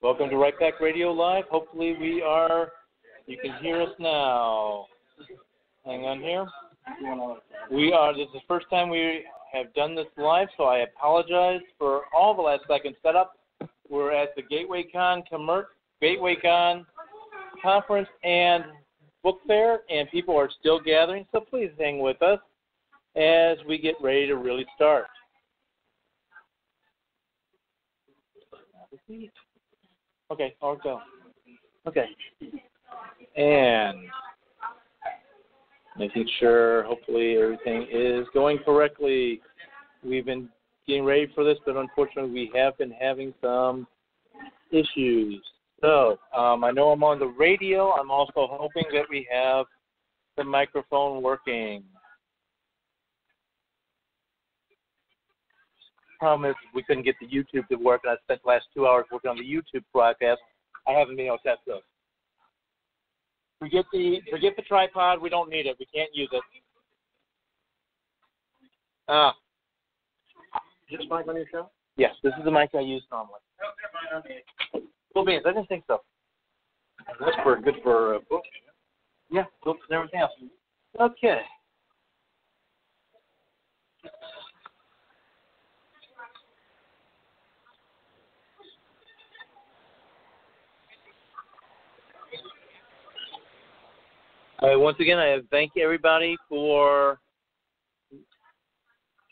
Welcome to Right Back Radio Live. Hopefully you can hear us now. Hang on here. This is the first time we have done this live, so I apologize for all the last second setup. We're at the GatewayCon Conference and Book Fair, and people are still gathering, so please hang with us as we get ready to really start. Okay, I'll go. Okay. And making sure, hopefully, everything is going correctly. We've been getting ready for this, but unfortunately, we have been having some issues. So, I know I'm on the radio. I'm also hoping that we have the microphone working. Problem is, we couldn't get the YouTube to work, and I spent the last 2 hours working on the YouTube broadcast. I haven't been able to test those. Forget the tripod. We don't need it. We can't use it. Is this mic on your show? Yes, this is the mic I use normally. Cool beans. I didn't think so. That's good for books. Yeah, books and everything else. Okay. Once again, I thank everybody for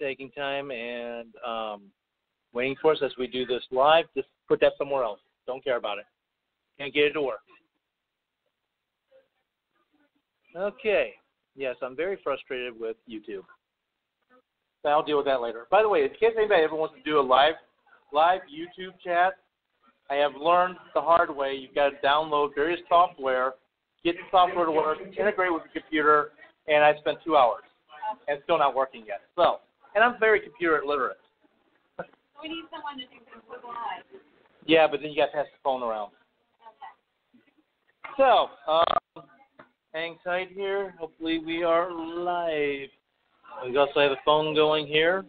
taking time and waiting for us as we do this live. Just put that somewhere else. Don't care about it. Can't get it to work. Okay. Yes, I'm very frustrated with YouTube. I'll deal with that later. By the way, in case anybody ever wants to do a live YouTube chat, I have learned the hard way. You've got to download various software, get the software to work, integrate with the computer, and I spent 2 hours, and it's still not working yet. So, and I'm very computer illiterate. We need someone to do this live. Yeah, but then you got to pass the phone around. Okay. So, hang tight here. Hopefully we are live. We also have a phone going here.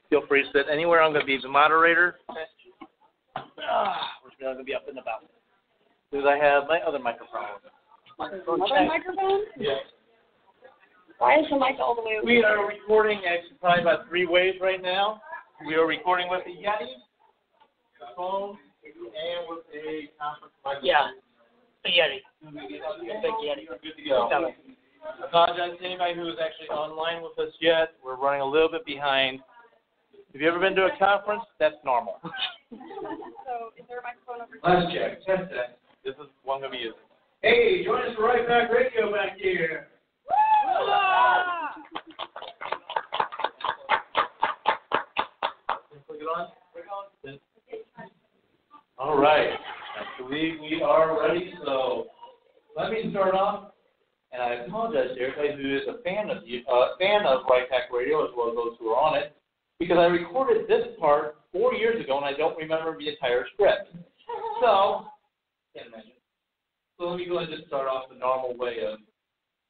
Feel free to sit anywhere. I'm going to be the moderator. Which means I'm going to be up and about. Because I have my other microphone. Another microphone? Yes. Why is the mic all the way over We are recording actually probably about 3 ways right now. We are recording with a Yeti, a phone, and with a conference microphone. Yeah, a Yeti. Big Yeti. We're good to go. I apologize to anybody who is actually online with us yet. We're running a little bit behind. Have you ever been to a conference? That's normal. So, is there a microphone over Let's check. Test that. This is one I'm going to be using. Hey, join us for Right Back Radio back here. Click it on. All right. I believe we are ready. So let me start off, and I apologize to everybody who is a fan of Right Back Radio, as well as those who are on it, because I recorded this part 4 years ago, and I don't remember the entire script. So, can't imagine. So let me go ahead and just start off the normal way of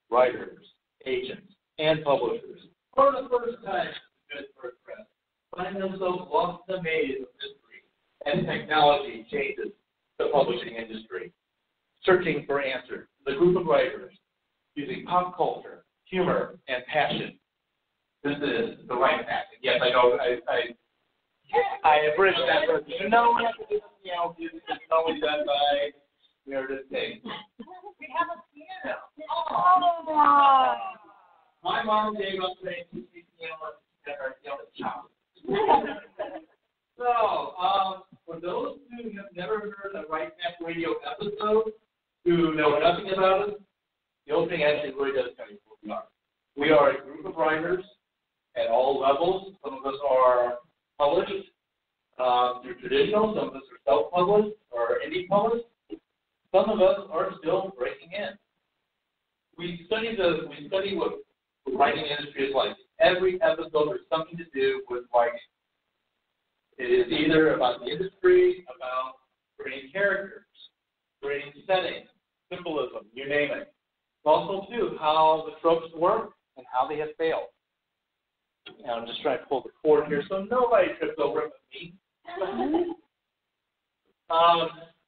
writers, agents, and publishers. For the first time, good first press, find themselves lost in the maze of mystery and technology changes the publishing industry. Searching for answers, the group of writers using pop culture, humor, and passion. This is the Right Back. Yes, I know. I abridged that, but no, we have to do this. It's normally done by Meredith Day. We have a piano. Oh. My mom gave us a piano chop. So, for those who have never heard a Right Back Radio episode, who know nothing about us, the opening actually really does tell you who we are. We are a group of writers at all levels. Some of us are published through traditional, some of us are self-published or indie published. Some of us are still breaking in. We study what the writing industry is like. Every episode there's something to do with writing. It is either about the industry, about creating characters, creating settings, symbolism, you name it. Also, too, how the tropes work and how they have failed. And I'm just trying to pull the cord here so nobody trips over it with me.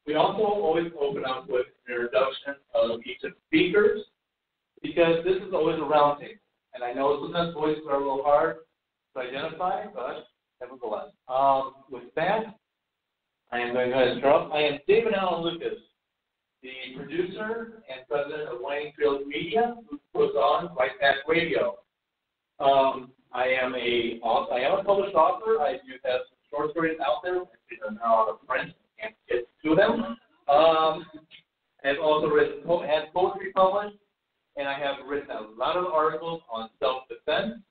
We also always open up with an introduction of each of the speakers because this is always a round table. And I know sometimes voices are a little hard to identify, but nevertheless. With that, I am going to go ahead and start off. I am David Allen Lucas, the producer and president of Waynefield Media, who puts on Right Back Radio. I am a published author. I do have some short stories out there. These are now out of print. Can't get to them. I've also had poetry published, and I have written a lot of articles on self-defense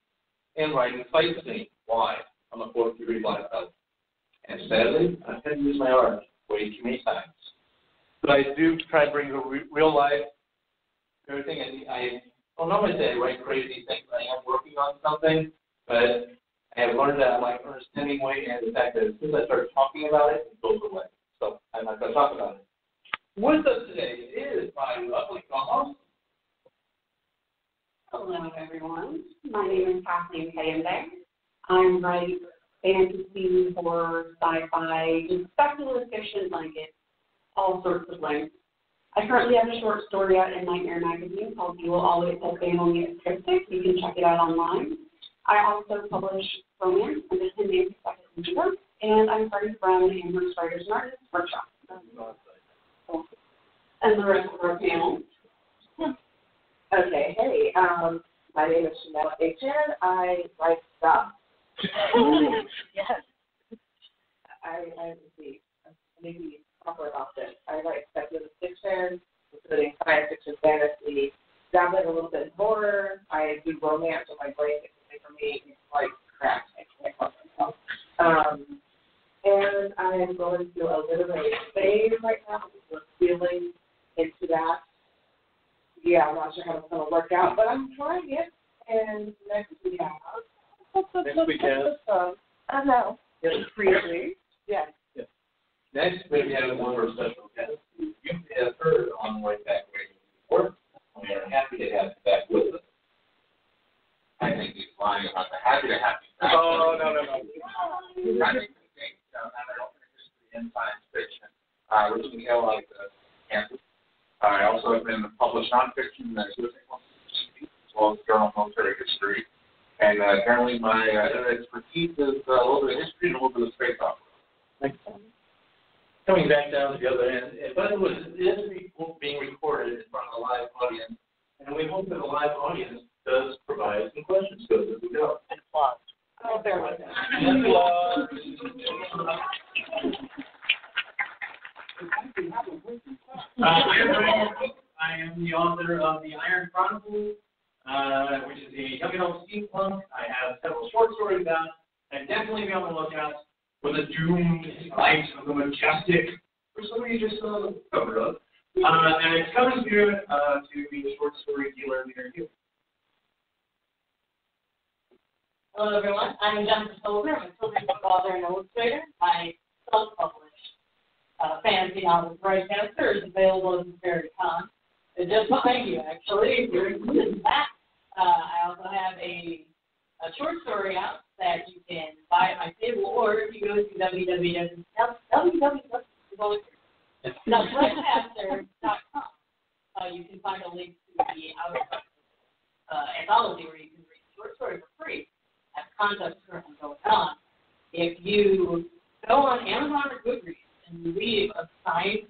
and writing fight scenes. Why? I'm a fourth degree black belt. And sadly, I've had to use my art way too many times. But I do try to bring the real life, everything, and I'll normally say I write crazy things. I am working on something, but I have learned that I like Ernest Hemingway and the fact that as soon as I start talking about it, it goes away. So I'm not going to talk about it. With us today is my lovely co-host. Hello, everyone. My name is Kathleen Kayende. I write fantasy, horror, sci-fi, and speculative fiction blankets, all sorts of lengths. I currently have a short story out in Nightmare magazine called You Will Always Have Family Is Cryptic. You can check it out online. I also publish romance under the name of Second Leader, and I'm part from Amherst Writers and Artists Workshop. And the rest of our panel. Okay, hey, my name is Chanel H.N. I write stuff. Yes. I maybe proper about this. I write speculative fiction, including science fiction, fantasy, dabbling a little bit in horror. I do romance with my brain. For me, it's like crap. I can't help myself. And I am going through a literary phase right now. We're feeling into that. Yeah, I'm not sure how it's going to work out, but I'm trying it. And next we have. I don't know. Yes. Briefly. Yes. Yes. Next, we have one of our special guests who you have heard on Right Back Radio before. We are happy to have you back with us. I think he's lying about the happy to have you back. Oh, no. I think the thing, and I don't think history in science fiction. Originally held like the campus. I also have been published nonfiction as well as journal military history. And currently my expertise is a little bit of history and a little bit of space opera. Coming back down to the other end, but it is being recorded in front of a live audience, and we hope that the live audience does provide some questions to us as we go. And applause. Oh, bear with us. And applause. I am the author of The Iron Chronicles, which is a young adult steampunk. I have several short stories out, and definitely be on the lookout for the doomed light of the majestic, for somebody just covered up. And it's coming soon to be a short story dealer near you. Hello, everyone. I'm Jennifer Silver. I'm a children's book author and illustrator. My self-published fantasy novel, Broadcaster, is available at the very con. It's just behind you, actually. If you're interested in that. I also have a short story out that you can buy at my table, or if you go to www.broadcaster.com, you can find a link to the Outer anthology where you can read the short story for free. That contest currently going on. If you go on Amazon or Goodreads and leave a signed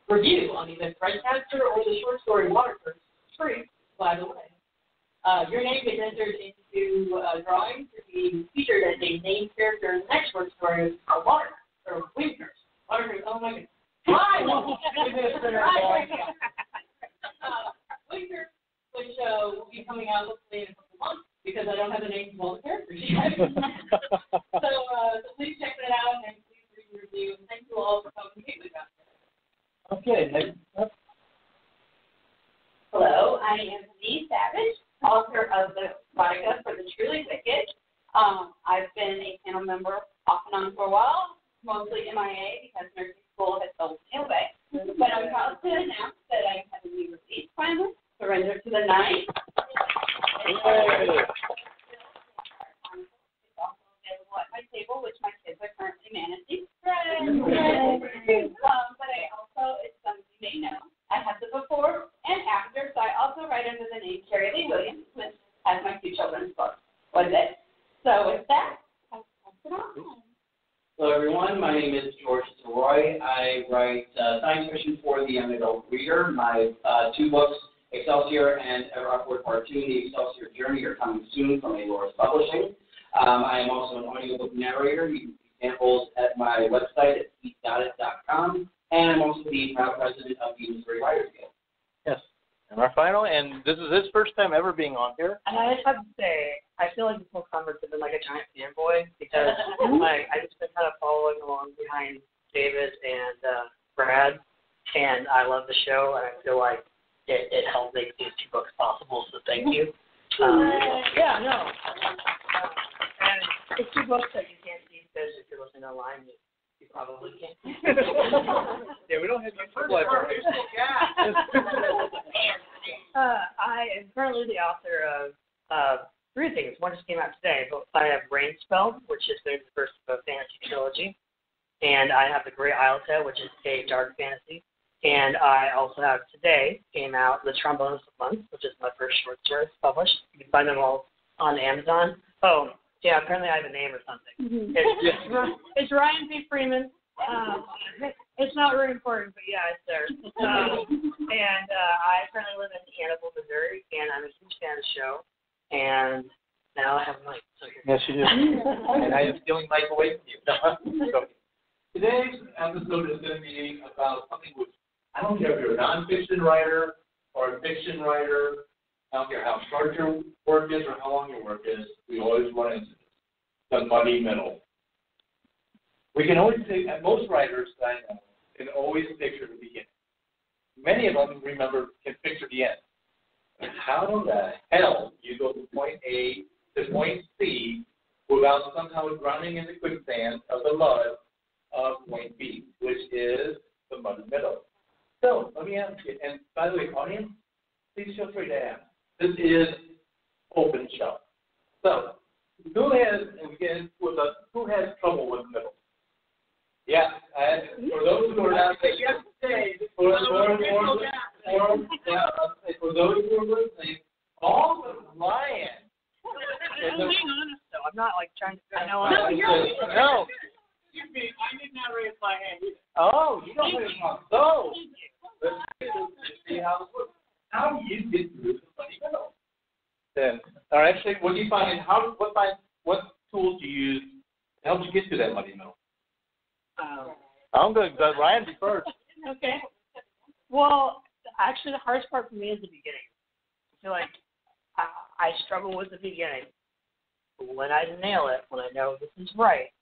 review on either Broadcaster or the short story Waterford, it's free, by the way. Your name gets entered into a drawing to be featured as a named character in the next short story called Water, or Winkers. Waterford, oh my goodness. Hi! Winkers, which will be coming out hopefully in a couple months, because I don't have the names of all the characters yet. So please check that out and please read the review. And thank you all for coming to meet with us. Okay, next up. Hello, I am Denise Savage, author of the Vodka for the Truly Wicked. I've been a panel member off and on for a while, mostly MIA because nursing school has sold me away. But I'm proud to announce that I have a new release finally, Surrender to the Night. It's available at my table, which my kids are currently managing. But I also, as some of you may know, I have the before and after, so I also write under the name Carrie Lee Williams, which has my 2 children's books with it. So with that, I'll pass it on. Hello, everyone. My name is George Roy. I write science fiction for the young adult reader. My 2 books, Excelsior and Ever Upward Part 2, The Excelsior Journey, are coming soon from Aloris Publishing. I am also an audiobook narrator. You can see samples at my website at speak.it.com. And I'm also the proud president of the Missouri Writers Guild. Yes. And our final, and this is his first time ever being on here. And I just have to say, I feel like this whole conference has been like a giant fanboy because like I just been kind of following along behind David and Brad, and I love the show, and I feel like it helped make these 2 books possible. So thank you. Yeah, no. And it's 2 books that you can't see because if you're listening online, you probably can't. Yeah, we don't have YouTube library. I am currently the author of 3 things. One just came out today, but I have Rainspell, which is the first of a fantasy trilogy, and I have The Great Isleta, which is a dark fantasy, and I also have today came out The Trombonist of Months, which is my first short story published. You can find them all on Amazon. Oh, yeah, apparently I have a name or something. Mm-hmm. It's Ryan P. Freeman. It's not very important, but yeah, it's there. And I currently live in Hannibal, Missouri, and I'm a huge fan of the show. And now I have a mic. So yes, you do. And I am stealing Mike away from you. So, today's episode is going to be about something which I don't care if you're a nonfiction writer or a fiction writer. I don't care how short your work is or how long your work is. We always run into this, the muddy middle. We can always say, and most writers that I know can always picture the beginning. Many of them, can picture the end. But how the hell you go from point A to point C without somehow drowning in the quicksand of the mud of point B, which is the muddy middle? So let me ask you, and by the way, audience, please feel free to ask. This is open show. So who has trouble with the middle? Yeah, for those who are not for those who are listening, all but Ryan. I'm being honest though. I'm not like trying to. No. Excuse me, I did not raise my hand either. Oh, you don't raise your hand. So let's see how this works. How do you get through the muddy middle? Then, or actually, what do you find? What tools do you use to help you get to that muddy middle? I'm going to let Ryan be first. Okay. Well, actually, the hardest part for me is the beginning. I feel like I struggle with the beginning. But when I nail it, when I know this is right,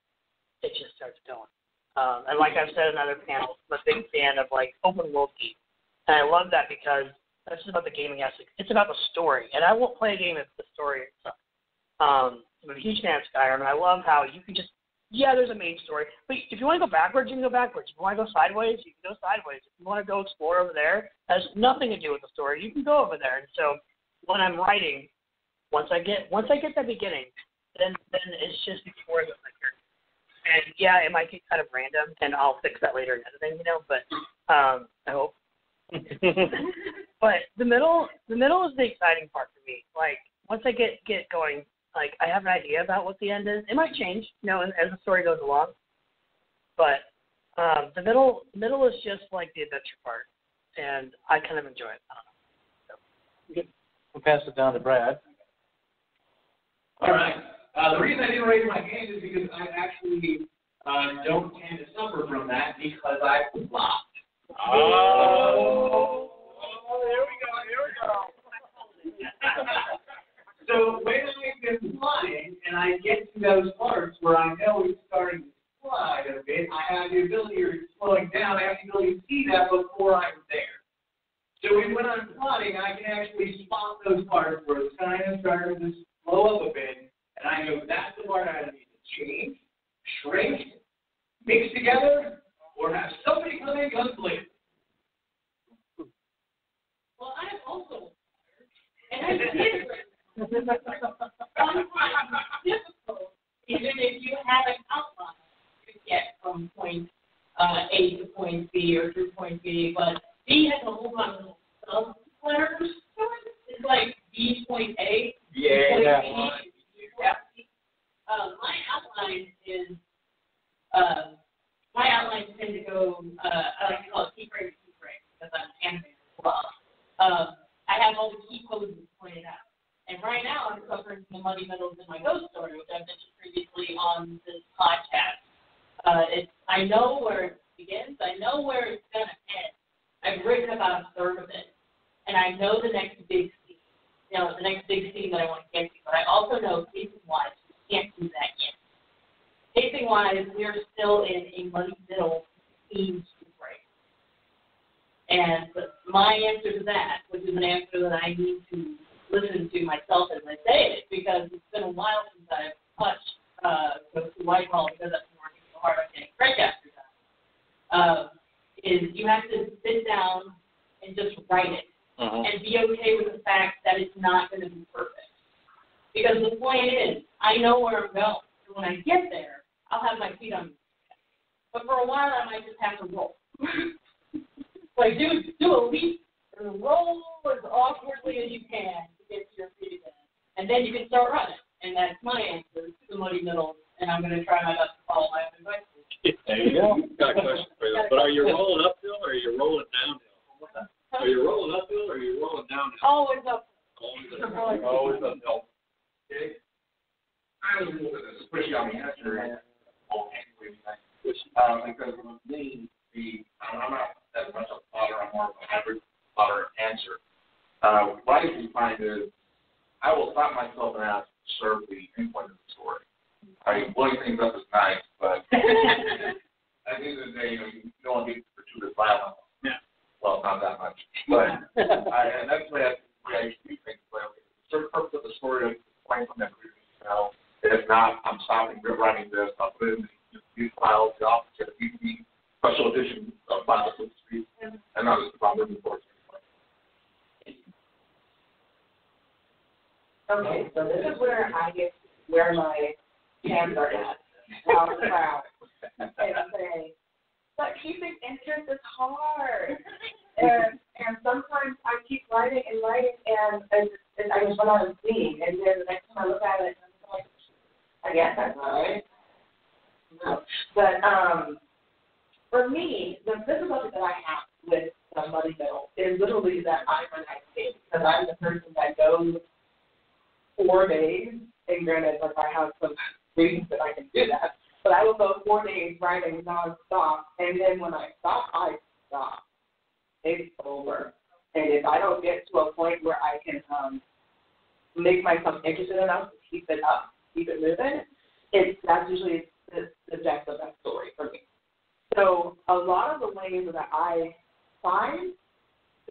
it just starts going. And like I've said in other panels, I'm a big fan of like open world games. And I love that because that's just about the gaming aspect. It's about the story. And I won't play a game if the story sucks. I'm a huge fan of Skyrim, and I love how you can just, there's a main story. But if you want to go backwards, you can go backwards. If you want to go sideways, you can go sideways. If you want to go explore over there, that has nothing to do with the story. You can go over there. And so when I'm writing, once I get that beginning, then it's just exploring with my character. And yeah, it might get kind of random, and I'll fix that later in editing, but I hope. But the middle is the exciting part for me. Like once I get going, like I have an idea about what the end is. It might change, as the story goes along. But the middle is just like the adventure part, and I kind of enjoy it. I don't know. So. We'll pass it down to Brad. All right. The reason I didn't raise my hand is because I actually don't tend to suffer from that because I flopped. Oh, here we go. So when I've been flying and I get to those parts where I know it's starting to slide a bit, I have the ability of slowing down. I have the ability to see that before I'm there. So when I'm plotting, I can actually spot those parts where it's kind of starting to slow up a bit, and I know that's the part I need to change, shrink, mix together, or have somebody come in guns blazing. Well, I'm also and I did. sometimes it's difficult, even if you have an outline to get from point A to point B or through point B, but B has a whole lot of little sub-letters to it. It's like B point A, point Yeah. B. Yeah. My outline is, my outlines tend to go, I like to call it key frame to key frame because I'm an animator as well. I have all the key poses pointed out. And right now I'm covering the muddy middles in my ghost story, which I've mentioned previously on this podcast. I know where it begins. I know where it's going to end. I've written about a third of it. And I know the next big scene. The next big scene that I want to get to. But I also know pacing-wise, we can't do that yet. Pacing-wise, we're still in a muddy middle scene break. And my answer to that, which is an answer that I need to listen to myself as I say it, because it's been a while since I've touched Ghost to Whitehall because I've been working so hard on getting French after that, is you have to sit down and just write it and be okay with the fact that it's not going to be perfect. Because the point is, I know where I'm going. So when I get there, I'll have my feet on the ground. But for a while, I might just have to roll. Like, do a leap or roll as awkwardly as you can to get to your feet again. And then you can start running. And that's my answer to the muddy middle. And I'm going to try my best to follow my own advice. There you go. Got a question for you. But are you rolling uphill or are you rolling downhill? Are you rolling uphill or are you rolling downhill? Always up. Always uphill. Okay. I was a little bit squishy on the answer. Because with me, I'm not as much a plotter, I'm more of a hybrid plotter answer. What I usually find is I will stop myself and ask to serve the endpoint of the story. I mean, blowing things up is nice, but at the end of the day, you don't want to get gratuitous violence. Yeah. Well, not that much. But and that's the way I used to do things. But okay, the certain purpose of the story is explain from that previous email. If not, I'm stopping writing this. I'll put it in these files, the office, the special edition of files, so to speak, and not just about moving forward. Okay, so this is where I get where my hands are at, out proud, and say, but keeping interest is hard. And sometimes I keep writing, and I just run out of steam, and then the next time I look at it, I'm like, I guess that's all right. No. But for me, the difficulty that I have with the muddy middle is literally that I'm an IT, because I'm the person that goes 4 days, and granted, like I have some reasons that I can do that, but I will go 4 days writing nonstop, and then when I stop, I stop. It's over. And if I don't get to a point where I can make myself interested enough to keep it up, keep it moving, that's usually the depth of that story for me. So a lot of the ways that I find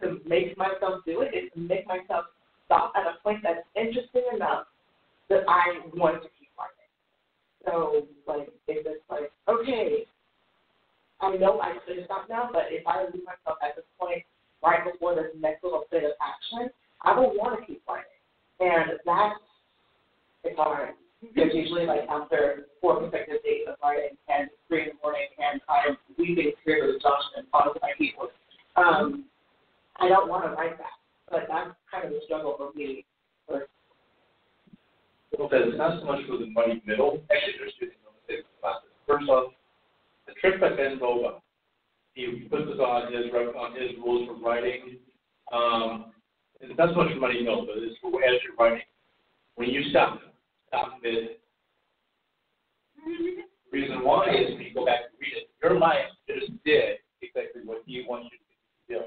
to make myself do it is to make myself stop at a point that's interesting enough that I want to keep writing. So, like, if it's like, okay, I know I should stop now, but if I leave myself at this point right before this next little bit of action, I don't want to keep writing. And it's hard. Because usually, like, after 4 consecutive days of writing and 3 in the morning and I'm weeping tears of exhaustion and falling to my keyboard, I don't want to write that. But that's kind of a struggle for me. Well, it's not so much for the muddy middle. Actually, there's 2 things I want to say about this. First off, the trick by Ben Bova, he puts this on his rules for writing. It's not so much for muddy middle, but it's for as you're writing. When you stop mid. The reason why is when you go back and read it, your mind just did exactly what he wants you to do.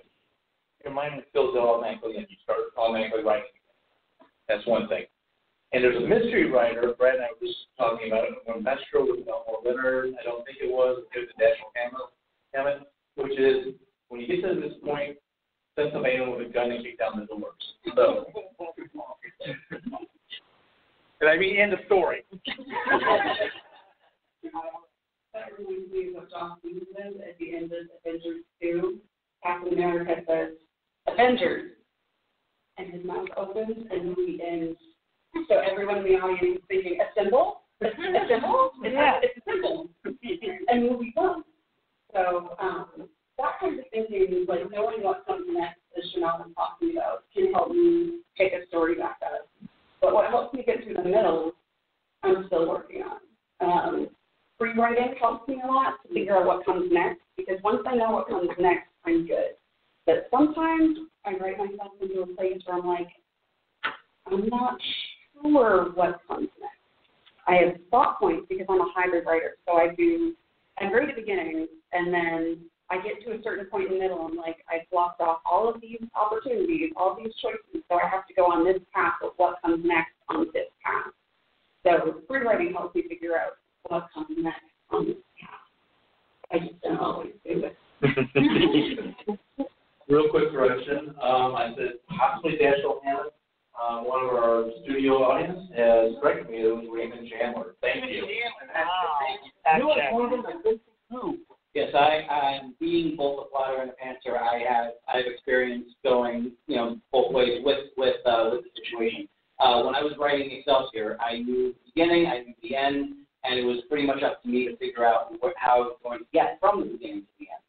Your mind fills it automatically and you start automatically writing again. That's one thing. And there's a mystery writer, Brad and I were just talking about it, when Metro with Elmore Leonard, I don't think it was the National Hammett, which is when you get to this point, send somebody in with a gun and kick down the doors. So, and I mean, end of story. That reminds me of what Josh Whedon says at the end of Avengers 2. Captain America says, Avengers. And his mouth opens and the movie ends So everyone in the audience is thinking, a symbol? A symbol? It's a symbol. And movie on. So that kind of thinking, like knowing what comes next, as Chanel was talking about, can help me take a story back up. But what helps me get to the middle, I'm still working on. Free writing helps me a lot to figure out what comes next, because once I know what comes next, I'm good. But sometimes I write myself into a place where I'm like, I'm not sure what comes next. I have thought points because I'm a hybrid writer, so I write at the beginning, and then I get to a certain point in the middle, and like I've blocked off all of these opportunities, all these choices, so I have to go on this path of what comes next on this path. So free writing helps me figure out what comes next on this path. I just don't always do it. Real quick correction. I said possibly Dashiell Hammond. One of our studio audience has corrected me. It was Raymond Chandler. Thank you. Yes, I'm being both a plotter and a pantser. I've experienced going, both ways with the situation. When I was writing Excelsior, I knew the beginning, I knew the end, and it was pretty much up to me to figure out how I was going to get from the beginning to the end.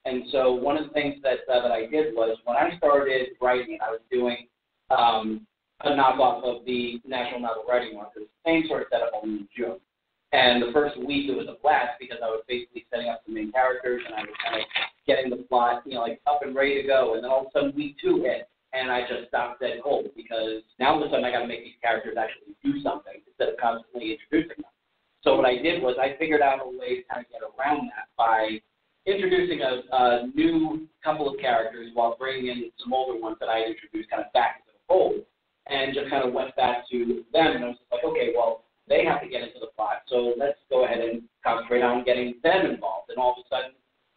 And so one of the things that I did was when I started writing, I was doing a knockoff of the National Novel Writing Month. It was the same sort of setup only in June. And the first week it was a blast because I was basically setting up the main characters and I was kind of getting the plot, up and ready to go. And then all of a sudden week 2 hit and I just stopped dead cold because now all of a sudden I got to make these characters actually do something instead of constantly introducing them. So what I did was I figured out a way to kind of get around that by introducing a new couple of characters while bringing in some older ones that I had introduced kind of back into the fold and just kind of went back to them. And I was just like, okay, well, they have to get into the plot, so let's go ahead and concentrate on getting them involved. And all of a sudden,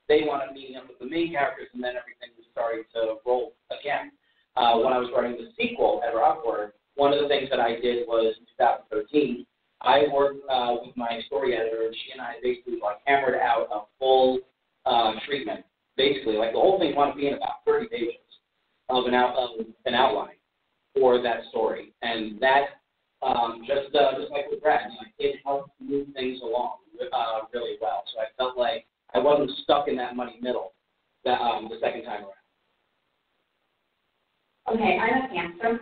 they wanted meeting up with the main characters, and then everything was starting to roll again. When I was writing the sequel, Ever Upward, one of the things that I did was in 2013, I worked with my story editor, and she and I basically hammered out a full treatment. Basically, the whole thing wound up being about 30 pages of an outline for that story, and that. Just like with Brad, it helped move things along really well. So I felt like I wasn't stuck in that muddy middle the second time around. Okay, I'm a pantser.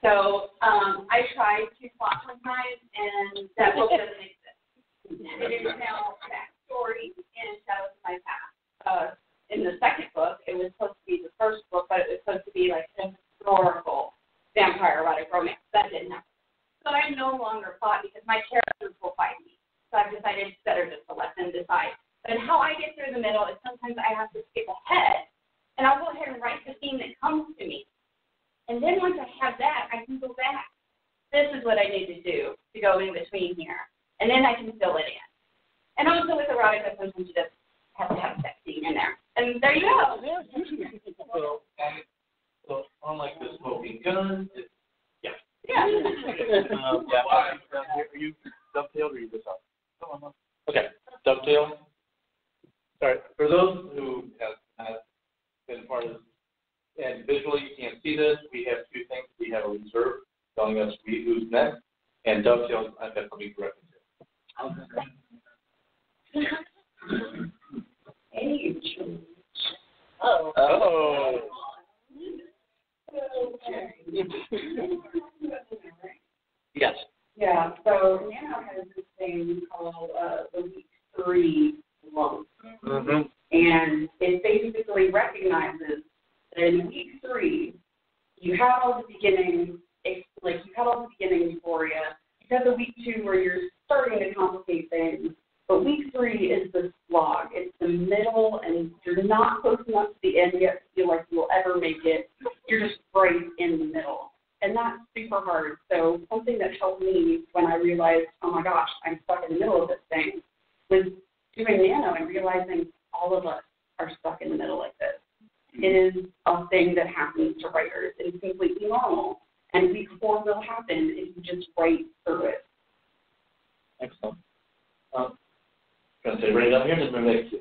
So I tried to plot sometimes, and that book doesn't exist. It is now backstory, and it tells my past. In the second book, it was supposed to be the first book, but it was supposed to be like an historical vampire erotic romance. That didn't happen. So I no longer plot because my characters will fight me. So I've decided it's better just to let them decide. But how I get through the middle is sometimes I have to skip ahead, and I'll go ahead and write the scene that comes to me. And then once I have that, I can go back. This is what I need to do to go in between here. And then I can fill it in. And also with erotica, sometimes you just have to have a sex scene in there. And there you go. So unlike the smoking gun, Yeah. Are you dovetailed or are you just up? Okay, dovetail. Sorry, for those who have not been part of this, and visually you can't see this, we have two things. We have a reserve telling us who's next, and dovetails, I've got something directed to. Age. Oh. Yes. Yeah, so Nano has this thing called the week 3 lump. Mm-hmm. And it basically recognizes that in week 3, you have all the beginning, euphoria. You have the week 2 where you're starting to complicate things. But week 3 is the slog. It's the middle, and you're not close enough to the end yet to feel like you'll ever make it. You're just right in the middle. And that's super hard. So something that helped me when I realized, oh my gosh, I'm stuck in the middle of this thing, was doing Nano and realizing all of us are stuck in the middle like this. It is a thing that happens to writers. It's completely normal. And week 4 will happen if you just write through it. Excellent. I'm going to say right down here, and then next to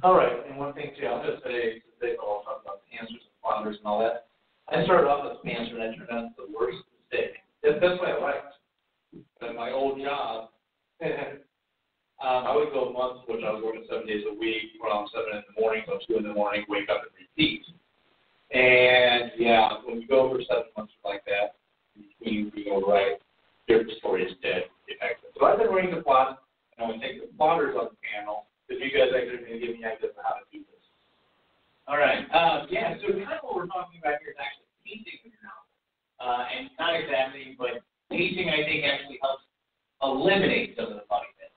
all right, and one thing too, I'll just say, they all talk about the answers and flounders and all that. I started off as a pantser, and I turned out the worst mistake That's what I liked. At my old job, I would go months, which I was working 7 days a week, around 7 in the morning till 2 in the morning, wake up and repeat. And yeah, when you go over 7 months like that, between being able to write, your story is dead. So I've been writing the plot, and I'm going to take the plotters on the panel, because you guys actually are going to give me ideas on how to do this. All right. Yeah, so kind of what we're talking about here is actually pacing of your novel. And not exactly, but pacing, I think, actually helps eliminate some of the funny bits.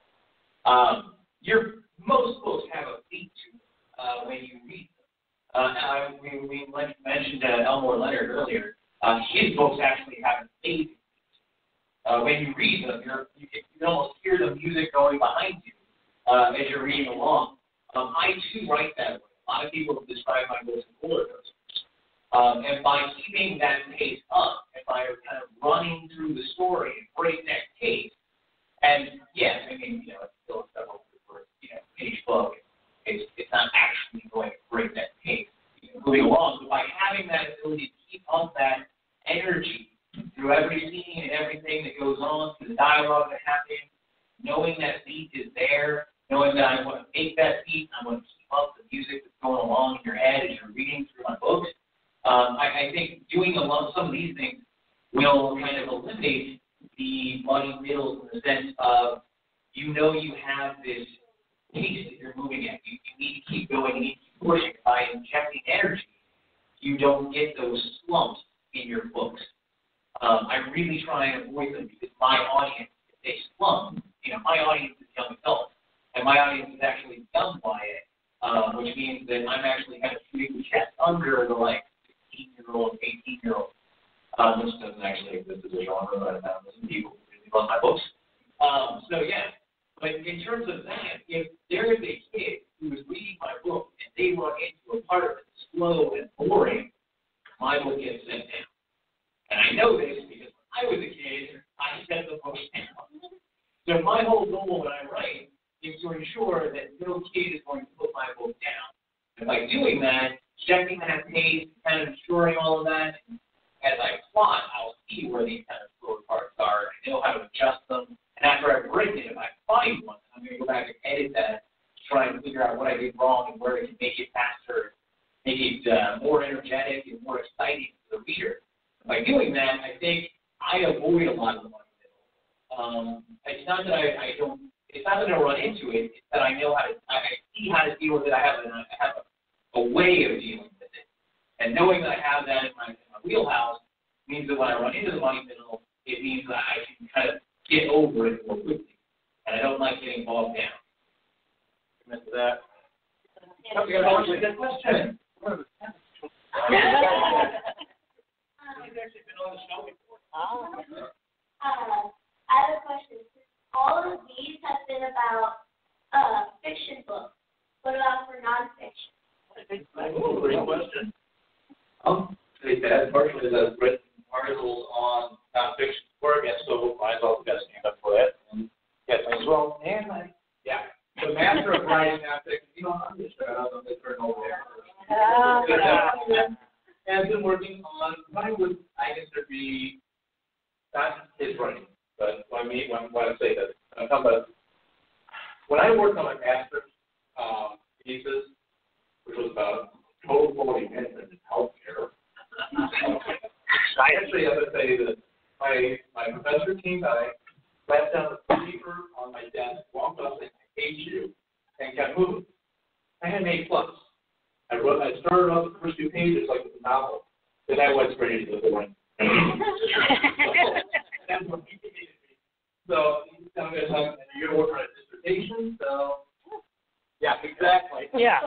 Most books have a beat to them when you read them. We mentioned Elmore Leonard earlier. His books actually have a phasing beat. When you read them, you can almost hear the music going behind you as you're reading along. I, too, write that way. A lot of people have described my books as roller coasters. And by keeping that pace up, and by kind of running through the story at breakneck pace, and yes, I mean, it's still several page book. It's not actually going at breakneck pace, moving along. But by having that ability to keep up that energy through every scene and everything that goes on, through the dialogue that happens, knowing that beat is there, knowing that I want to make that beat, I want to keep up the music that's going along in your head as you're reading through my books. I think doing some of these things will kind of eliminate the muddy middles in the sense of you have this pace that you're moving at. You need to keep going, you need to keep pushing. By injecting energy, you don't get those slumps in your books. I really try and avoid them because my audience, if they slump, my audience is young adults, and my audience is actually young YA, which means that I'm actually kind of shooting the chest under the 16-year-old, 18-year-old, which doesn't actually exist as a genre, but some people really love my books. But in terms of that, if there is a kid who is reading my book and they run into a part that's slow and boring, my book gets sent down. And I know this because when I was a kid, I set the book down. So my whole goal when I write is to ensure that no kid is going to put my book down. And by doing that, checking that pace, kind of ensuring all of that, as I plot, I'll see where these kind of slower parts are. I know how to adjust them. And after I've written it, if I find one, I'm going to go back and edit that to try and figure out what I did wrong and where I can make it faster, make it more energetic and more exciting to the reader. By doing that, I think I avoid a lot of the money middle. It's not that I don't. It's not that I run into it. It's that I know how to. I see how to deal with it. I have a way of dealing with it. And knowing that I have that in my wheelhouse means that when I run into the money middle, it means that I can kind of get over it more quickly. And I don't like getting bogged down. Amen to that. That's a good question. He's actually been on the show before. I have a question. All of these have been about fiction books. What about for nonfiction? Great question. Pretty bad. Partially, I've written articles on nonfiction before, and so might as well got to stand up for that. And yes, as well. And the master of writing nonfiction. I'm just going to turn over there. And I've been working on what I consider to be not his writing, but when I say that, I'm talking about when I worked on my master's thesis, which was about total quality management in healthcare. I actually have to say that my professor came by, sat down the paper on my desk, walked up and I hate you, and kept moving. I had an A+. I started off the first 2 pages like it's a novel. Then I went straight into the boring. So you're going to work on a dissertation, so yeah, exactly. Yeah.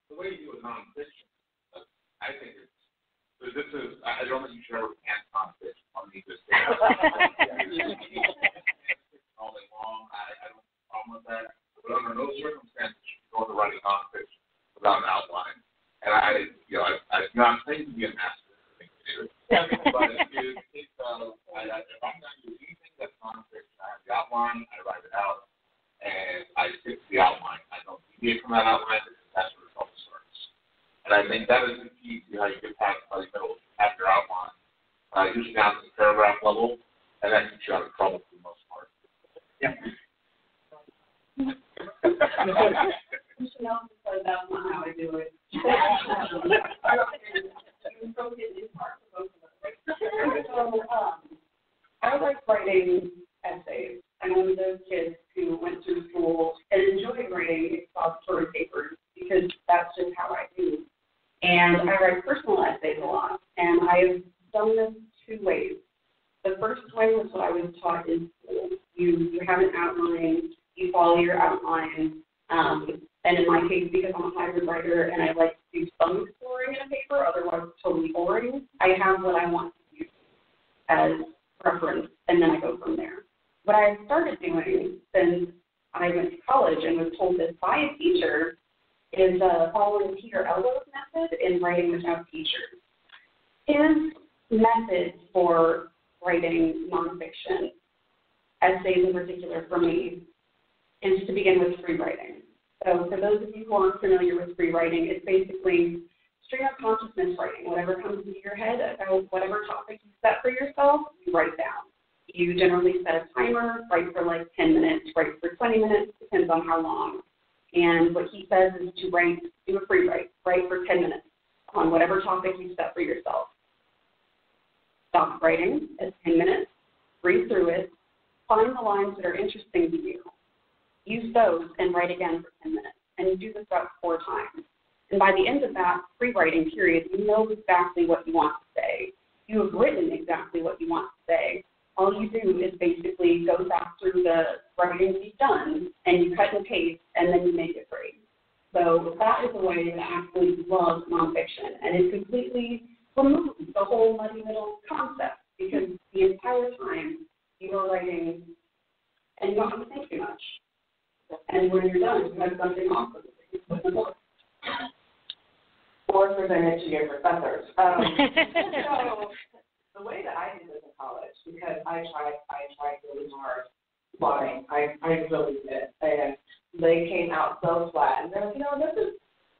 The way you do a nonfiction, I think I don't think you should ever cast nonfiction on me this day. All day long, I don't have a problem with that. But under no circumstances should you go into writing nonfiction without an outline. And I'm not saying to be a master thing to do. But if I'm not doing anything that's nonfiction, I have the outline, I write it out, and I stick to the outline. I don't deviate from that outline because that's where it all starts. And I think that is the key to how you get past the middle. Have your outline, usually down to the paragraph level, well for the most part. Yeah. Michelle said that's not how I do it. So, I like writing essays. I'm one of those kids who went through school and enjoyed writing expository papers because that's just how I do. And I write personal essays a lot, and I've done this two ways. The first way was what I was taught in school. You have an outline, you follow your outline, and in my case, because I'm a hybrid writer and I like to do some exploring in a paper, otherwise it's totally boring, I have what I want to use as reference, and then I go from there. What I started doing since I went to college and was told this by a teacher is following Peter Elbo's method in writing without teachers. His method for writing nonfiction, essays in particular for me, is to begin with free writing. So for those of you who aren't familiar with free writing, it's basically stream of consciousness writing. Whatever comes into your head about whatever topic you set for yourself, you write down. You generally set a timer, write for like 10 minutes, write for 20 minutes, depends on how long. And what he says is to do a free write for 10 minutes on whatever topic you set for yourself. Stop writing at 10 minutes, read through it, find the lines that are interesting to you, use those and write again for 10 minutes. And you do this about 4 times. And by the end of that free writing period, you know exactly what you want to say. You have written exactly what you want to say. All you do is basically go back through the writing you've done, and you cut and paste, and then you make it great. So that is a way that I absolutely love nonfiction, and it completely removes the whole muddy middle concept, because the entire time you are writing, and you don't have to think too much. And when you're done, you have something awesome. Or presented to your professors. So the way that I did this in college, because I tried really hard plotting. I really did. And they came out so flat. And they're like,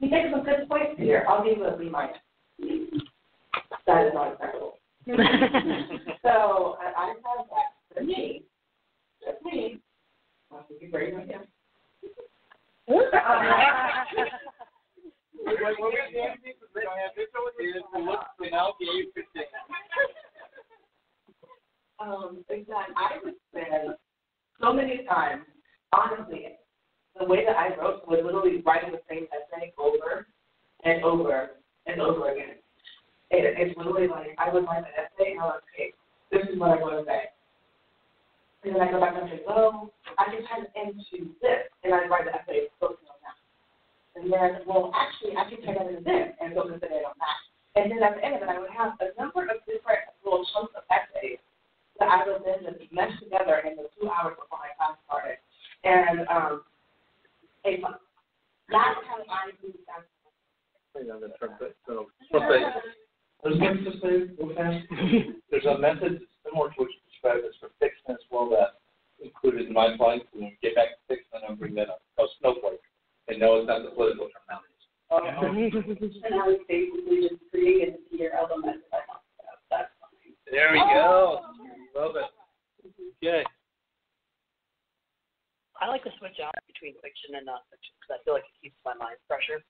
you make some good points here. I'll give you a B-. That is not acceptable. So I have that for me. Just me. I'll give you great right now. Exactly. I would spend so many times, honestly, the way that I wrote was literally writing the same essay over and over and over again. It's literally like I would write an essay and I would say, this is what I want to say. And then I go back and say, well, I can turn it into this, and I write the essay focusing on that. And then, well, actually, I can turn it into this and focus it on that. And then at the end of it, I would have a number of different little chunks of essays that I would then just mesh together in the 2 hours before my class started. And that's how I do that. There's a method similar to what you described as for fiction as well that included in my slides. When we get back to fiction, I'm going to bring that up. Oh, snowflake. And no, it's not the political terminology. And I was basically just created your element that I talked about. That's fine. There we go. Love it. Okay. I like to switch out between fiction and nonfiction because I feel like it keeps my mind fresher.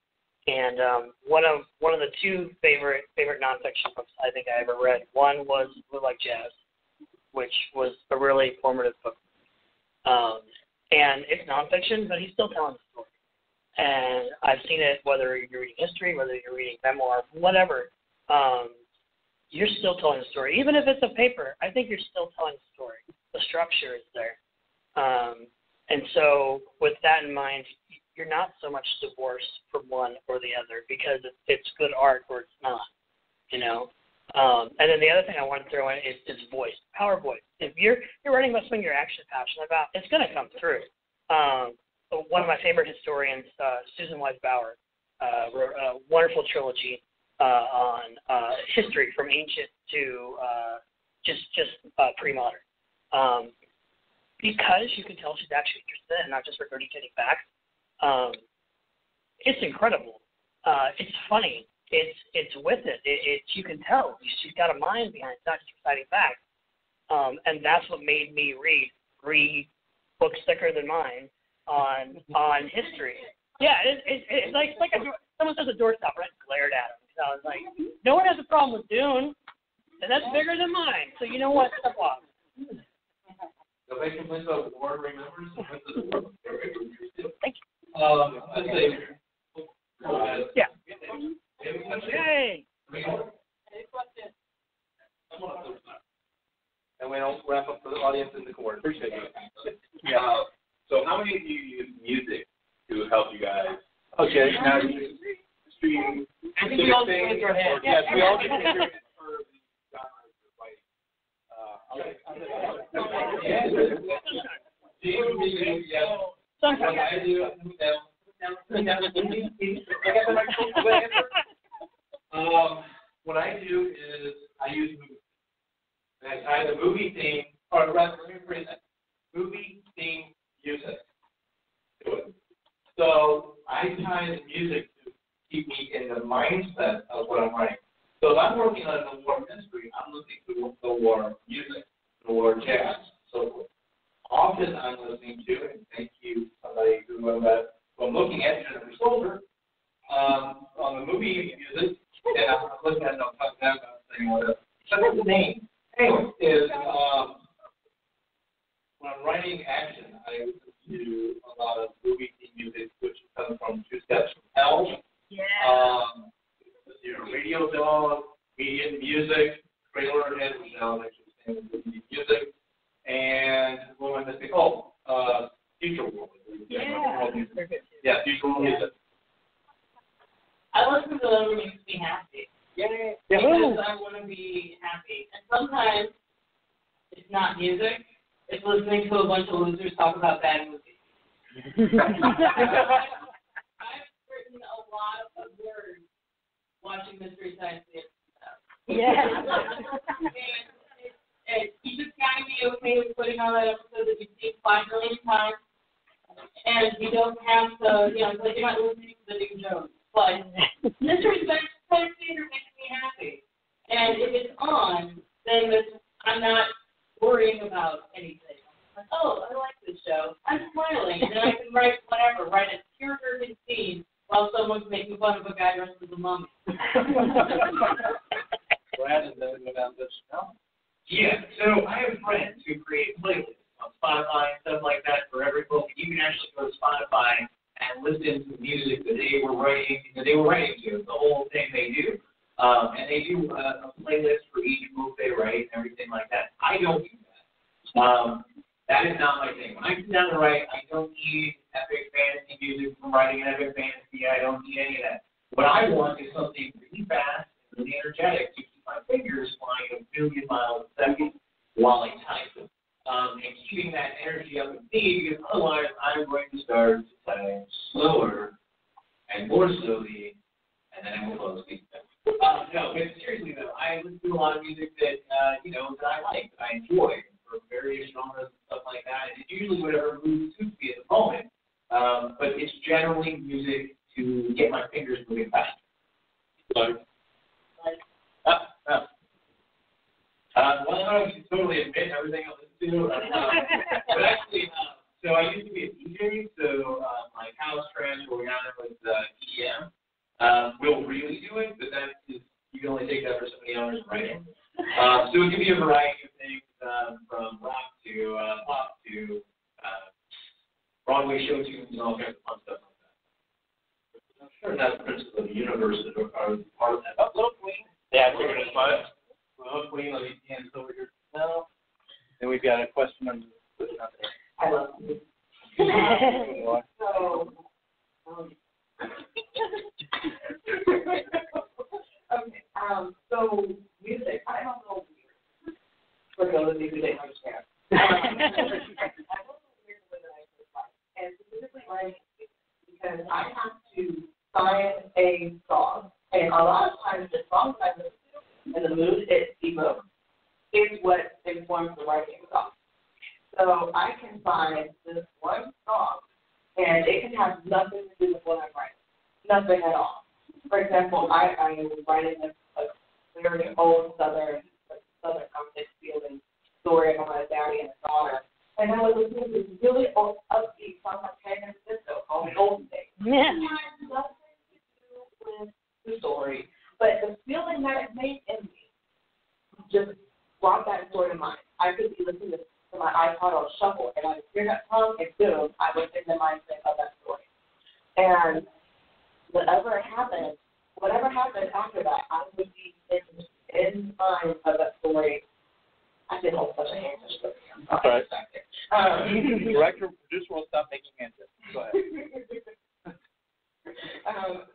And one of the 2 favorite nonfiction books I think I ever read. One was Blue Like Jazz, which was a really formative book. And it's nonfiction, but he's still telling the story. And I've seen it whether you're reading history, whether you're reading memoir, whatever. You're still telling the story. Even if it's a paper, I think you're still telling the story. The structure is there. And so with that in mind, you're not so much divorced from one or the other because it's good art or it's not, And then the other thing I want to throw in is voice, power voice. If you're writing about something you're actually passionate about, it's going to come through. One of my favorite historians, Susan Wise Bauer, wrote a wonderful trilogy on history from ancient to just pre-modern. Because you can tell she's actually interested and not just regurgitating facts. It's incredible. It's funny. It's with it. You can tell she's got a mind behind it, not just reciting facts. And that's what made me read 3 books thicker than mine on history. Yeah, it's like someone says a doorstop, right? Glared at him. So I was like, no one has a problem with Dune, and that's bigger than mine. So you know what? Step off. Nobody complains about war remembers. Thank you. I'd say. Yeah. Yay. And we'll wrap up for the audience in the corner. Appreciate it. Yeah. So how many of you use music to help you guys? Okay. Now you stream. I think we all just raise our hand. Yes, we all can what I do is I use movies. And I tie the movie theme, or rather, let me rephrase that. Movie theme music to it. So I tie the music to keep me in the mindset of what I'm writing. So if I'm working on the war mystery, I'm listening to the war music, the war jazz, so forth. Often I'm listening to, and thank you, somebody who I'm looking at Jennifer Soldier, on the movie music, and I'm looking at it, I'm talking about saying whatever. What's the name? Anyway, is when I'm writing action, I listen to a lot of movie theme music, which comes from Two Steps from Hell. Yeah. Radio Dog, Median Music, Trailer Head, which now is actually saying movie music, and what am I missing? Future World. Yeah. Yeah, Future World music. I listen to whatever makes me happy. Yay. Because I want to be happy. And sometimes it's not music. It's listening to a bunch of losers talk about bad movies. I've written a lot of words watching Mystery Science Theater stuff. Yeah. and you just got to be okay with putting on that episode that you've seen 5 million times. And you don't have to, it's like you're not listening to the Nick Jones. But Mystery Science Theater makes me happy. And if it's on, then I'm not worrying about anything. Like, oh, I like this show. I'm smiling. And then I can write a tear-jerking scene while someone's making fun of a guy dressed as a mummy. Brad, and then go down this now. Yeah, so I have friends who create playlists on Spotify and stuff like that for every book. You can actually go to Spotify and listen to music that they were writing to, the whole thing they do. And they do a playlist for each book they write and everything like that. I don't do that. That is not my thing. When I sit down to write, I don't need epic fantasy music from writing an epic fantasy. I don't need any of that. What I want is something really fast and really energetic to keep my fingers flying a million miles a second while I type. And keeping that energy up in me, because otherwise I'm going to start to type slower and more slowly, and then I will fall asleep. No, but seriously though, I listen to a lot of music that that I like, that I enjoy, for various genres and stuff like that. And it's usually whatever mood suits me at the moment. But it's generally music to get my fingers moving faster. Well, I don't know if you totally admit everything I listen to. But actually, so I used to be a DJ, so like house trance or down there with EDM. We'll really do it, but that is, you can only take that for so many hours of writing. So it can be a variety of things, from rock to pop to Broadway show tunes and all kinds of fun stuff like that. I'm sure that's the principle of the universe that are part of that. Hello, Queen. Yeah, we're going to spot. Hello, Queen. Let me hands over here now. Then we've got a question on the I love you. So music, I don't know for those of you who didn't understand. I'm a little weird the way that I write, and specifically writing because I have to find a song, and a lot of times the songs I listen to and the mood it evokes is what informs the writing of the song. So I can find this one song, and it can have nothing to do with what I'm writing, nothing at all. For example, I was writing a very old Southern context feeling story about my daddy and his daughter. And I was listening to this really upbeat song like Canyon Disco called Golden Days. Yeah. It had nothing to do with the story, but the feeling that it made in me just brought that story to mind. I could be listening to my iPod on shuffle, and I would hear that song, and boom, I was in the mindset of that story. And whatever happened after that, I would be in the mind of that story. I did hold such a hand gesture. That's right. Director, producer will stop making hand gestures. Go ahead.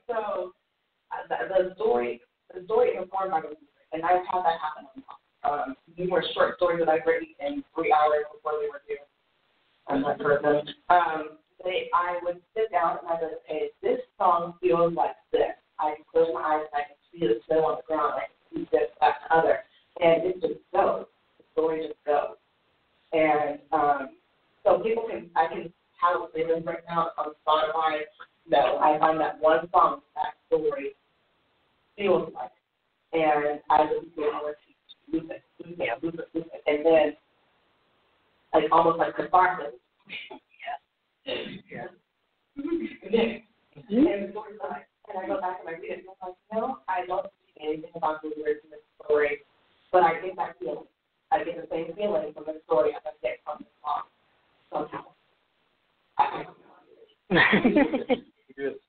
So the story informed my music, and I've had that happen. Numerous short stories that I've written in 3 hours before they were due. I'm that person. I would sit down and I would say, this song feels like this. I can close my eyes and I can see the snow on the ground. I can see this, that, and other. And it just goes. The story just goes. And so I can have a playlist right now on Spotify. No, I find that one song, that story feels like. And I listen to it all loop it. And then, like, almost like catharsis. Yeah. And the story's done. And I go back and I read it, and I'm like, no, I don't see anything about the lyrics in this story, but I get that feeling. I get the same feeling from the story as I get from the song, somehow. I don't know. It's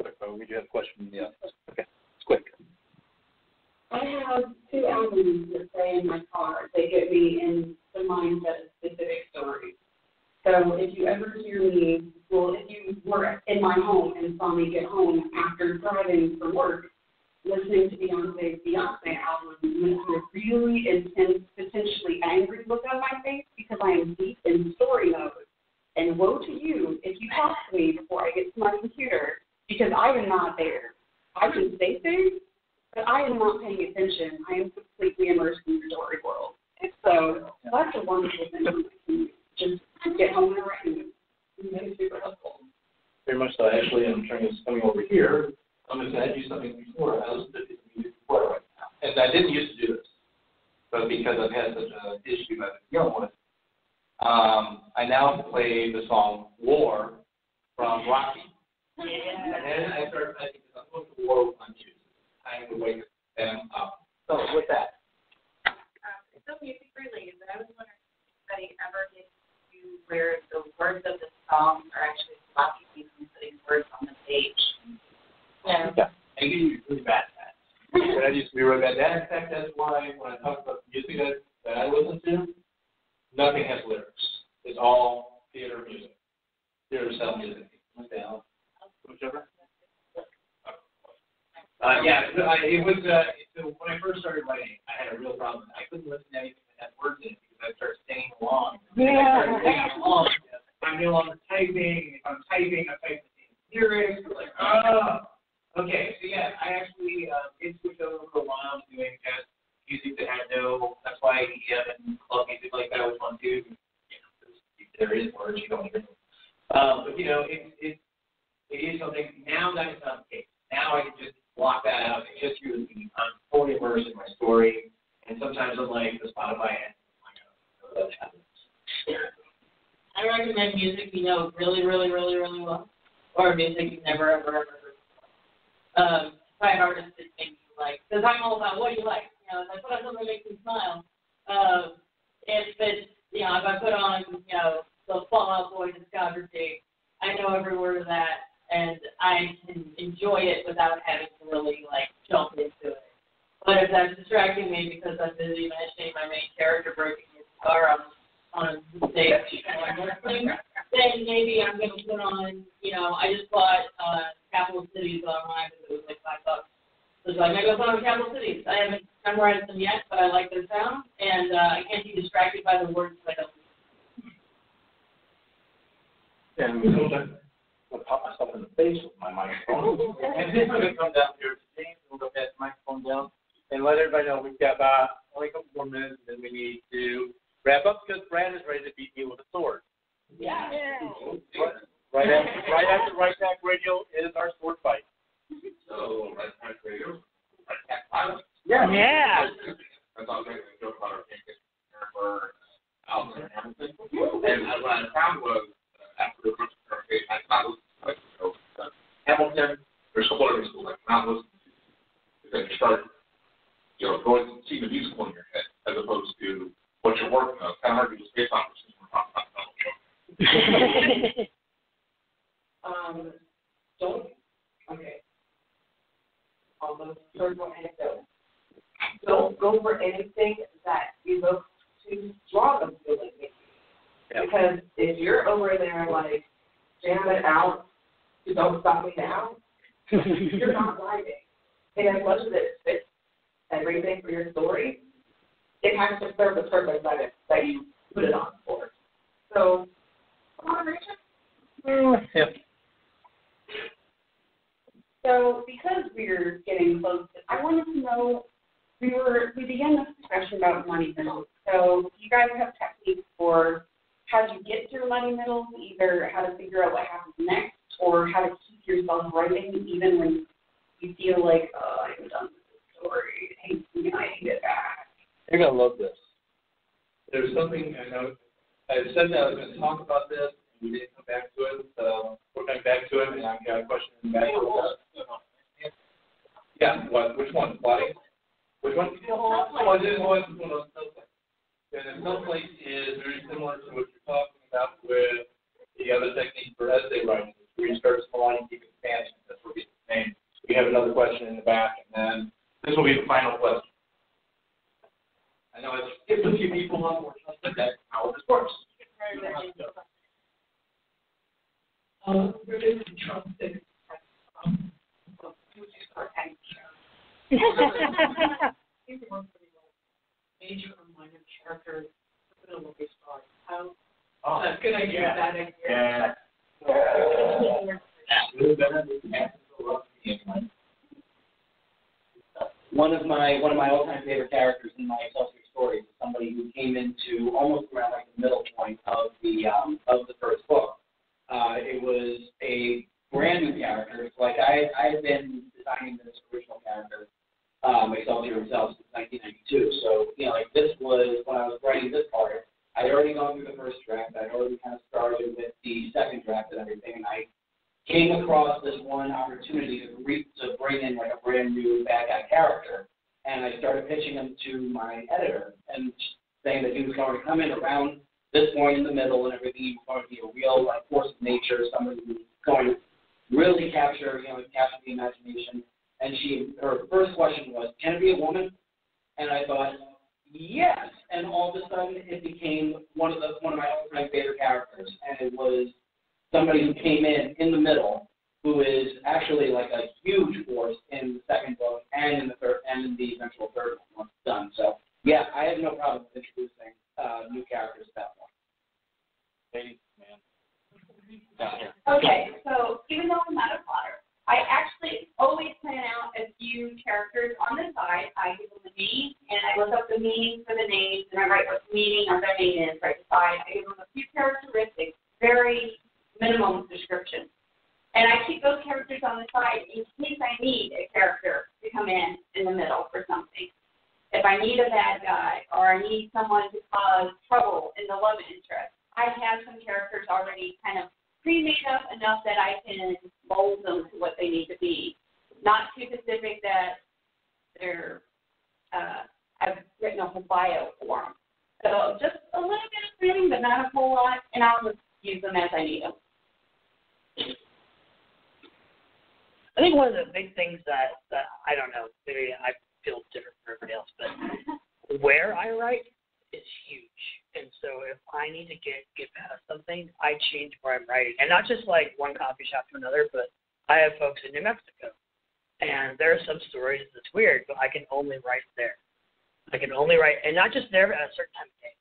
quick, though. We do have a question. Yeah. Okay. It's quick. I have 2 albums that play in my car. They get me in the mindset of specific stories. So if you ever hear me, well, if you were in my home and saw me get home after driving for work, listening to Beyonce's Beyonce album with a really intense, potentially angry look on my face because I am deep in story mode. And woe to you if you talk to me before I get to my computer because I am not there. I can say things, but I am not paying attention. I am completely immersed in the story world. So that's a wonderful thing. Just get home and write. It's super helpful. Very much so. Actually, I'm trying to coming over here. I'm going to add you something before. I listened to this music before right now. And I didn't used to do this. But because I've had such an issue I've been dealing with, I now play the song War from Rocky. Yeah. And then I started thinking, I'm going to war with my music. Time to wake them up. So with that. It's still music related, but I was wondering if anybody ever gets to where the words of the song are actually blocking you from putting words on the page. Yeah. I get really bad at that. I used to be really bad at that. In fact, that's why when I talk about music that I listen to, nothing has lyrics. It's all theater music. Theater style music. Whichever. It was so when I first started writing, I had a real problem. I couldn't listen to anything that had words in it because I started singing along. I'm no longer typing. If I'm typing the lyrics. Like, okay. So yeah, I actually did switch over for a while to doing just music that had no. That's why EDM and club music like that was fun too. There is words you don't even. But it is something. Now that is not the case. Now I can just block that out. It's just you. I'm fully immersed in my story, and sometimes I'm like the Spotify ad. I recommend music you know really, really, really, really well, or music you've never, ever heard before. By an artist that makes you like, because I'm all about what do you like. If I put on something that makes me smile, if I put on, the Fall Out Boy discography, I know every word of that, and I can enjoy it without having to really, jump into it. But if that's distracting me because I'm busy imagining my main character breaking his car on stage then maybe I'm going to put on, I just bought Capital Cities online because it was like $5. So it's like, maybe I'll put on Capital Cities. I haven't memorized them yet, but I like their sound, and I can't be distracted by the words that I don't. Yeah, sometimes I'll pop myself in the face with my microphone. And then I'm going to come down here to James, and we'll go pass the microphone down and let everybody know we've got only a couple more minutes, and then we need to wrap up because Brad is ready to beat me with a sword. Yeah. Right after Right Back Radio is our sword fight. So, Right Back Radio. Yeah. I thought they were going to joke about our pancakes. what I found was, after the first interrogation, I not listened to it. Hamilton, there's a couple other schools I not listen to. Because you start, going to see the musical in your head, as opposed to what you're working on. It's kind of hard to just based on what we're talking about. Almost circle anecdote. Don't go for anything that you look too strong of feeling. Because if you're over there like jamming out to Don't Stop Me Now, you're not writing. And as much as it fits everything for your story, it has to serve the purpose that you put it on for. So, come on, Rachel. Yep. So because we're getting close, I wanted to know, we began this discussion about money middles. So do you guys have techniques for how to get through money middles, either how to figure out what happens next or how to keep yourself writing even when you feel like, oh, I'm done with this story, I hate it back. You're going to love this. There's something, I know, I said that I was going to talk about this, and we didn't come back to it, so we're coming back to it, and I've got a question in the back. Yeah, what? Which one? Plotting? Which one? Oh, this one of those snowflakes. And a snowflake is very similar to what you're talking about with the other technique for essay writing, where you start small and keep expanding. That's where we get the name. We have another question in the back, and then this will be the final question. I know I've skipped a few people, unfortunately, but that's how this works. Major or minor character in a movie story. How good idea that is. Yeah. One of my all-time favorite characters in my Excelsior stories is somebody who came into almost around like the middle point of the first book. It was a brand new character. It's like I had been designing this original character, Excelsior himself, since 1992. So like this was when I was writing this part. I'd already gone through the first draft. I'd already kind of started with the second draft and everything, and I came across this one opportunity to bring in like a brand new bad guy character, and I started pitching him to my editor and saying that he was going to come in around this point in the middle and everything. He was going to be a real like force of nature, somebody who was going to really capture the imagination. And her first question was, "Can it be a woman?" And I thought, yes. And all of a sudden, it became one of my all-time favorite characters, and it was somebody who came in the middle, who is actually like a huge force in the second book and in the third and in the eventual third one once it's done. So yeah, I have no problem with introducing new characters at that point. Hey, man. Down here. Okay, so even though I'm not a plotter, I actually always plan out a few characters on the side. I give them a name, and I look up the meaning for the names, and I write what the meaning of their name is right beside. I give them a few characteristics, very minimum description. And I keep those characters on the side in case I need a character to come in the middle for something. If I need a bad guy or I need someone to cause trouble in the love interest, I have some characters already kind of pre-made up enough that I can mold them to what they need to be. Not too specific that I've written a whole bio for them. So just a little bit of planning, but not a whole lot, and I'll just use them as I need them. I think one of the big things that I don't know, maybe I feel different from everybody else, but where I write is huge. And so if I need to get past something, I change where I'm writing. And not just like one coffee shop to another, but I have folks in New Mexico. And there are some stories that's weird, but I can only write there. I can only write, and not just there, but at a certain time of day.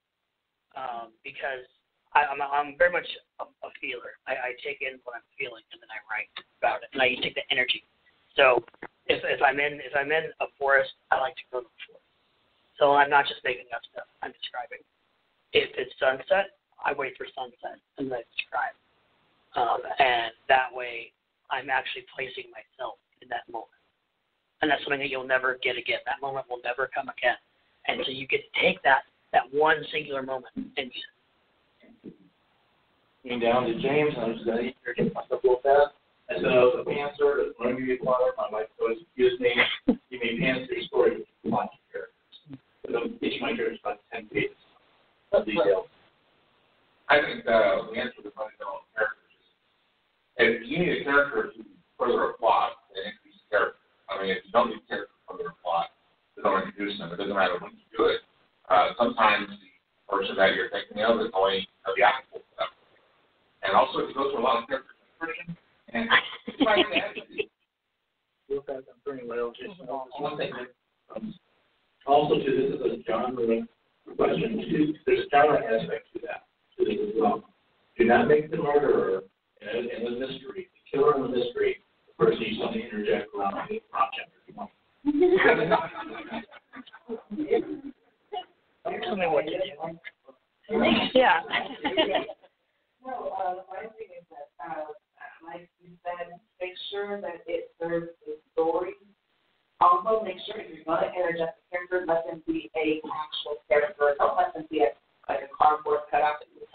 Because I'm very much a feeler. I take in what I'm feeling and then I write about it. And I take the energy. So if I'm in a forest, I like to go to the forest. So I'm not just making up stuff. I'm describing. If it's sunset, I wait for sunset and then I describe. And that way, I'm actually placing myself in that moment. And that's something that you'll never get again. That moment will never come again. And so you get to take that one singular moment and use it. came down to James, and I was going to eat here, get myself real fast. I said I was a pantser, I was going to give you water. My wife always accused me, you may pants your story with lots of characters. So each of my characters about 10 pages of detail. I think the answer to the fundamental characters is, if you need a character to further a plot, then increase character. I mean, if you don't need a character to further a plot, then don't introduce them. It doesn't matter when you do it. Sometimes the person that you're thinking of is only the applicable for that. And also, if you go through a lot of character description, and try to add Real fast, I'm turning right over to one thing. Also, too, this is a genre question, too. There's a genre aspect to that, to this as well. Do not make the murderer in the mystery, the killer in the mystery, the person you want to interject around the project if you want. Tell me what you do. Yeah. No, my thing is that, like you said, make sure that it serves the story. Also, make sure if you're going to interject a character, let them be a actual character. Don't let them be like a cardboard cutout that you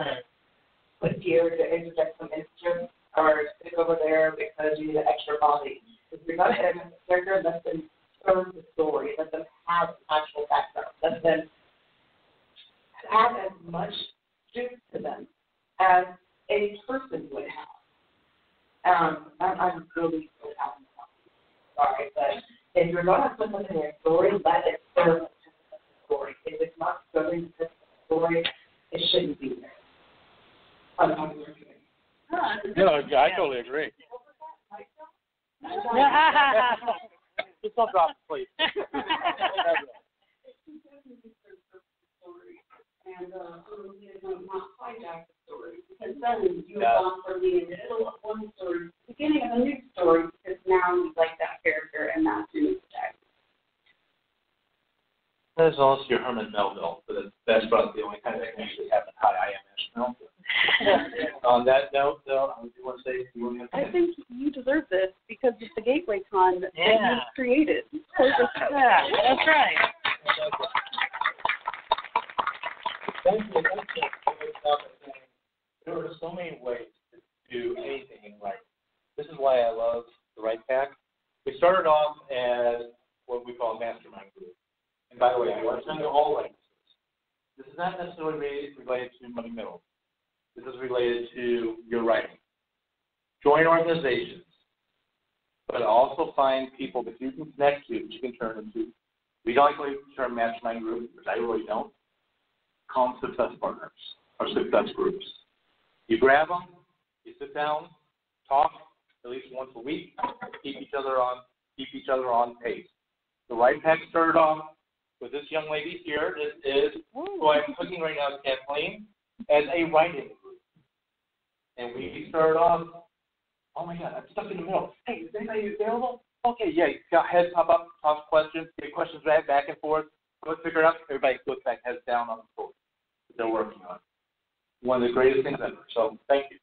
put here to interject some extra or stick over there because you need an extra body. If you're going to interject a character, let them serve the story. Let them have actual background. Let them have as much juice to them as a person would have. I'm really sorry, but if you're going to put something in a story, let it serve the story. If it's not serving the story, it shouldn't be there. No, I totally agree. Just don't drop it, please. And not hijack the story, because then you have gone from being in the middle of one story, beginning of a new story, because now you like that character and that's your new protagonist. That is also your Herman Melville, but that's about the only time that can actually happen. Hi, I am Ash Melville. On that note, though, I do want to say, I think you deserve this because it's the Gateway Con that you created. Yeah, that's right. Thank you. There are so many ways to do anything in writing. This is why I love the Write Pack. We started off as what we call a mastermind group. And by the way, I want to tell you all languages. This is not necessarily related to money middle. This is related to your writing. Join organizations, but also find people that you can connect to, that you can turn into. We don't like the term mastermind group, but I really don't. Call them success partners or success groups. You grab them, you sit down, talk at least once a week, keep each other on pace. The Write Pack started off with this young lady here. This is who I'm cooking right now, Kathleen, as a writing group. And we started off, oh my God, I'm stuck in the middle. Hey, is anybody available? Okay, yeah, you got heads pop up, toss questions, get questions back and forth. Go figure it out. Everybody goes back heads down on the floor. They're working on. One of the greatest things ever. So thank you.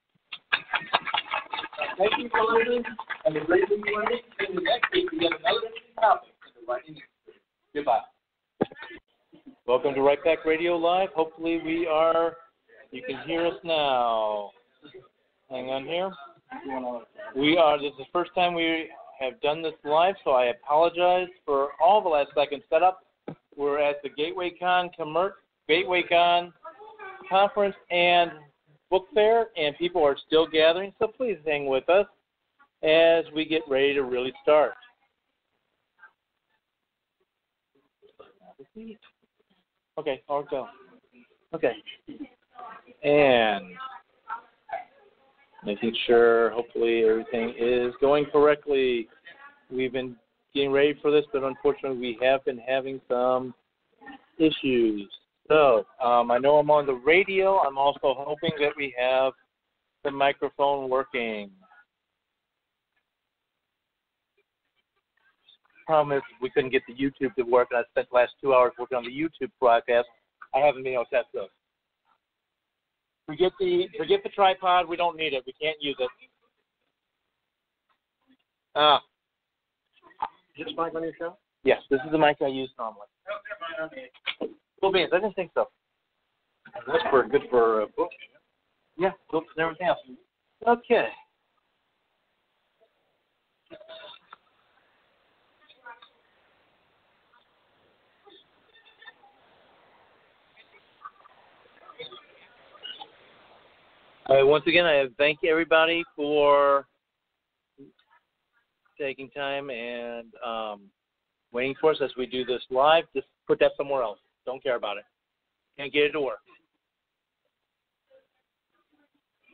Thank you for listening. And the great thing you learned, and the next week we have another interesting topic in the writing industry. Goodbye. Welcome to Write Pack Radio Live. Hopefully you can hear us now. Hang on here. This is the first time we have done this live, so I apologize for all the last second setup. We're at the Gateway Con Conference and Book Fair, and people are still gathering, so please hang with us as we get ready to really start. Okay, I'll go. Okay. And making sure, hopefully, everything is going correctly. We've been getting ready for this, but unfortunately, we have been having some issues. So, I know I'm on the radio. I'm also hoping that we have the microphone working. Problem is, we couldn't get the YouTube to work, and I spent the last 2 hours working on the YouTube broadcast. I haven't been able to test those. Forget the tripod. We don't need it. We can't use it. Is this mic on your show? Yes, this is the mic I use normally. Cool beans. I didn't think so. That's good for books. Yeah, books and everything else. Okay. Once again, I thank everybody for taking time and waiting for us as we do this live. Just put that somewhere else. Don't care about it. Can't get it to work.